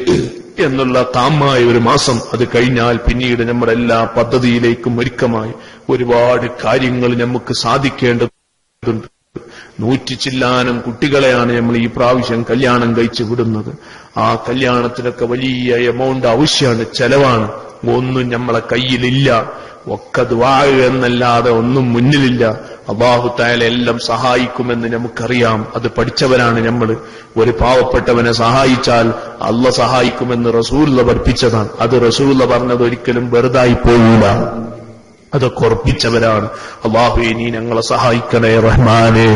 എന്നുള്ള താമായ 1 മാസം, അത് കഴിഞ്ഞാൽ പിന്നീട് നമ്മുടെ എല്ലാ പദ്ധതിയിലേക്കും ഒരുക്കമായി ഒരുപാട് കാര്യങ്ങൾ നമുക്ക് സാധിക്കേണ്ടതുണ്ട്. 100 ചില്ലാനം കുട്ടികളെയാണ് നമ്മൾ ഈ പ്രാവശ്യം കല്യാണം കഴിച്ചു വിടുന്നത്. ആ കല്യാണത്തിനൊക്കെ വലിയ എമൗണ്ട് ആവശ്യമാണ്, ചെലവാണ്. ഒന്നും നമ്മളെ കയ്യിലില്ല, ഒക്കെ ദുആ എന്നല്ലാതെ ഒന്നും മുന്നിലില്ല. അല്ലാഹു തആല എല്ലാം സഹായിക്കുമെന്ന് നമുക്കറിയാം. അത് പഠിച്ചവരാണ് നമ്മൾ. ഒരു പാവപ്പെട്ടവനെ സഹായിച്ചാൽ അല്ലാഹ് സഹായിക്കുമെന്ന് റസൂലുള്ളാഹി പഠിപ്പിച്ചതാണ്. അത് റസൂലുള്ളാഹി പറഞ്ഞത് ഒരിക്കലും വെറുതായി പോകില്ല, അതൊക്കെ ഉറപ്പിച്ചവരാണ്. അല്ലാഹുവേ നീ ഞങ്ങളെ സഹായിക്കണേ റഹ്മാനെ.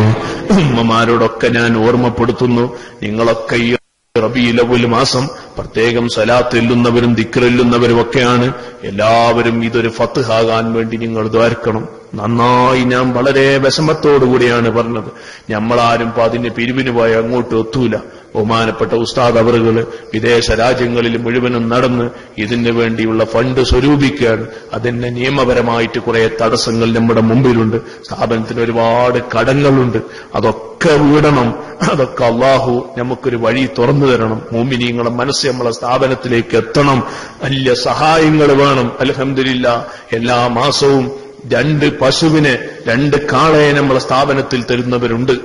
ഉമ്മമാരോടൊക്കെ ഞാൻ ഓർമ്മപ്പെടുത്തുന്നു, നിങ്ങളൊക്കെ ഈ റബീഉൽ അവ്വൽ മാസം പ്രത്യേകം സ്വലാത്ത് എല്ലുന്നവരും ദിക്റെല്ലുന്നവരും ഒക്കെയാണ്. എല്ലാവരും ഇതൊരു ഫത്ഹാകാൻ വേണ്ടി നിങ്ങൾ ദ്വാരക്കണം. നന്നായി ഞാൻ വളരെ വിഷമത്തോടുകൂടിയാണ് പറഞ്ഞത്. നമ്മളാരും അതിന് പിരിവിന് പോയി അങ്ങോട്ട് എത്തൂല. ബഹുമാനപ്പെട്ട ഉസ്താദ് അവറുകൾ വിദേശ രാജ്യങ്ങളിൽ മുഴുവനും നടന്ന് ഇതിനു വേണ്ടിയുള്ള ഫണ്ട് സ്വരൂപിക്കുകയാണ്. അതിന് നിയമപരമായിട്ട് കുറെ തടസ്സങ്ങൾ നമ്മുടെ മുമ്പിലുണ്ട്. സ്ഥാപനത്തിന് ഒരുപാട് കടങ്ങളുണ്ട്. അതൊക്കെ വീടണം. അതൊക്കെ അല്ലാഹു നമുക്കൊരു വഴി തുറന്നു തരണം. മുഅ്മിനീങ്ങളുടെ മനസ്സ് നമ്മളെ സ്ഥാപനത്തിലേക്ക് എത്തണം. വലിയ സഹായങ്ങൾ വേണം. അൽഹംദുലില്ലാഹ് എല്ലാ മാസവും 2 പശുവിനെ 2 കാളയെ നമ്മളെ സ്ഥാപനത്തിൽ തരുന്നവരുണ്ട്.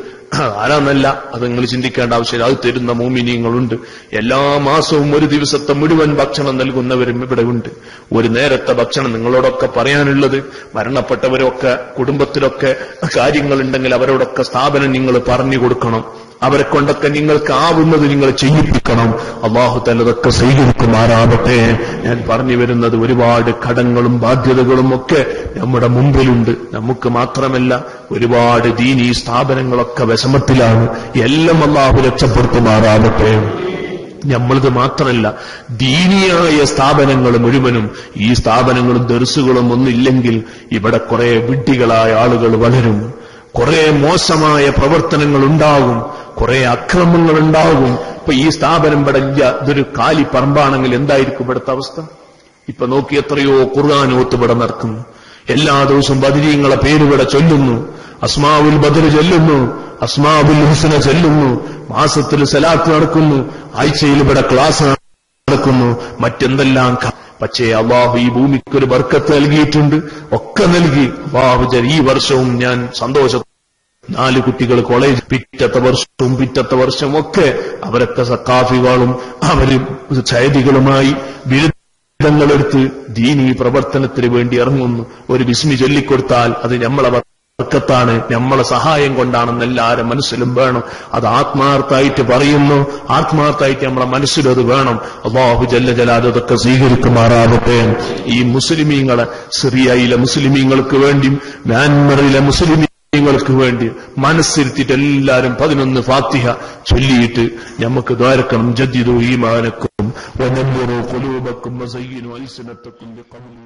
ആരാന്നല്ല, അത് നിങ്ങൾ ചിന്തിക്കേണ്ട ആവശ്യമില്ല. അത് തരുന്ന മുഅ്മിനീങ്ങളുണ്ട്. എല്ലാ മാസവും 1 ദിവസത്തെ മുഴുവൻ ഭക്ഷണം നൽകുന്നവരും ഇവിടെ ഉണ്ട്. 1 നേരത്തെ ഭക്ഷണം. നിങ്ങളോടൊക്കെ പറയാനുള്ളത്, മരണപ്പെട്ടവരൊക്കെ കുടുംബത്തിലൊക്കെ കാര്യങ്ങളുണ്ടെങ്കിൽ അവരോടൊക്കെ സ്ഥാപനം നിങ്ങൾ പറഞ്ഞു കൊടുക്കണം. അവരെ കൊണ്ടൊക്കെ നിങ്ങൾക്ക് ആവുന്നത് നിങ്ങൾ ചെയ്യിപ്പിക്കണം. അല്ലാഹു തആല അതൊക്കെ സ്വീകരിക്കുമാറാവട്ടെ. ഞാൻ പറഞ്ഞു വരുന്നത്, ഒരുപാട് കടങ്ങളും ബാധ്യതകളും ഒക്കെ നമ്മുടെ മുമ്പിലുണ്ട്. നമുക്ക് മാത്രമല്ല, ഒരുപാട് ദീനീ സ്ഥാപനങ്ങളൊക്കെ വിഷമത്തിലാണ്. എല്ലാം അല്ലാഹു രക്ഷപ്പെടുത്തുമാറാവട്ടെ. നമ്മളിത് മാത്രമല്ല, ദീനിയായ സ്ഥാപനങ്ങൾ മുഴുവനും, ഈ സ്ഥാപനങ്ങളും ദർസുകളും ഒന്നില്ലെങ്കിൽ ഇവിടെ കുറെ വിഡ്ഢികളായ ആളുകൾ വളരും. കുറെ മോശമായ പ്രവർത്തനങ്ങൾ ഉണ്ടാകും, കുറെ അക്രമങ്ങൾ ഉണ്ടാകും. ഇപ്പൊ ഈ സ്ഥാപനം ഇവിടെ ഇല്ല, ഇതൊരു കാലി പറമ്പാണെങ്കിൽ എന്തായിരിക്കും ഇവിടുത്തെ അവസ്ഥ? ഇപ്പൊ നോക്കി, എത്രയോ ഖുർആൻ ഓത്ത് ഇവിടെ നടക്കുന്നു. എല്ലാ ദിവസവും ബദരീങ്ങളെ പേരിവിടെ ചൊല്ലുന്നു, അസ്മാഉൽ ബദർ ചൊല്ലുന്നു, അസ്മാഉൽ ഹുസ്ന ചൊല്ലുന്നു, മാസത്തിൽ സലാത്ത് നടക്കുന്നു, ആഴ്ചയിൽ ഇവിടെ ക്ലാസ് നടക്കുന്നു, മറ്റെന്തെല്ലാം. പക്ഷേ അല്ലാഹു ഈ ഭൂമിക്കൊരു ബർക്കത്ത് നൽകിയിട്ടുണ്ട്, ഒക്കെ നൽകി. അല്ലാഹു ഈ വർഷവും ഞാൻ സന്തോഷം 4 കുട്ടികൾ കോളേജ്, പിറ്റത്തെ വർഷവും ഒക്കെ അവരൊക്കെ സക്കാഫികളും അവര് ചൈതികളുമായി ബിരുദങ്ങളെടുത്ത് ദീനീ പ്രവർത്തനത്തിന് വേണ്ടി ഇറങ്ങുന്നു. ഒരു ബിസ്മി ചൊല്ലിക്കൊടുത്താൽ അത് നമ്മളെ ബർക്കത്താണ്, നമ്മളെ സഹായം കൊണ്ടാണെന്ന് എല്ലാവരും മനസ്സിലും വേണം. അത് ആത്മാർത്ഥമായിട്ട് പറയുന്നു, ആത്മാർത്ഥമായിട്ട് നമ്മളെ മനസ്സിലും അത് വേണം. അല്ലാഹു ജല്ല ജലാലുഹു അതൊക്കെ സ്വീകരിക്കുമാറാവട്ടെ. ഈ മുസ്ലിമീങ്ങളെ, സിറിയയിലെ മുസ്ലിമീങ്ങൾക്ക് വേണ്ടിയും മ്യാൻമറിലെ മുസ്ലിമീങ്ങൾക്ക് വേണ്ടി മനസ്സിരുത്തിയിട്ട് എല്ലാവരും 11 ഫാത്തിഹ ചൊല്ലിയിട്ട് നമുക്ക് ദ്വാരക്കണം. ജദ്ദിദു ഈമാനക്കും വനവ്വിറു ഖുലൂബക്കും വസയ്യിനു അൽസിനത്തക്കും ബിഖൗലി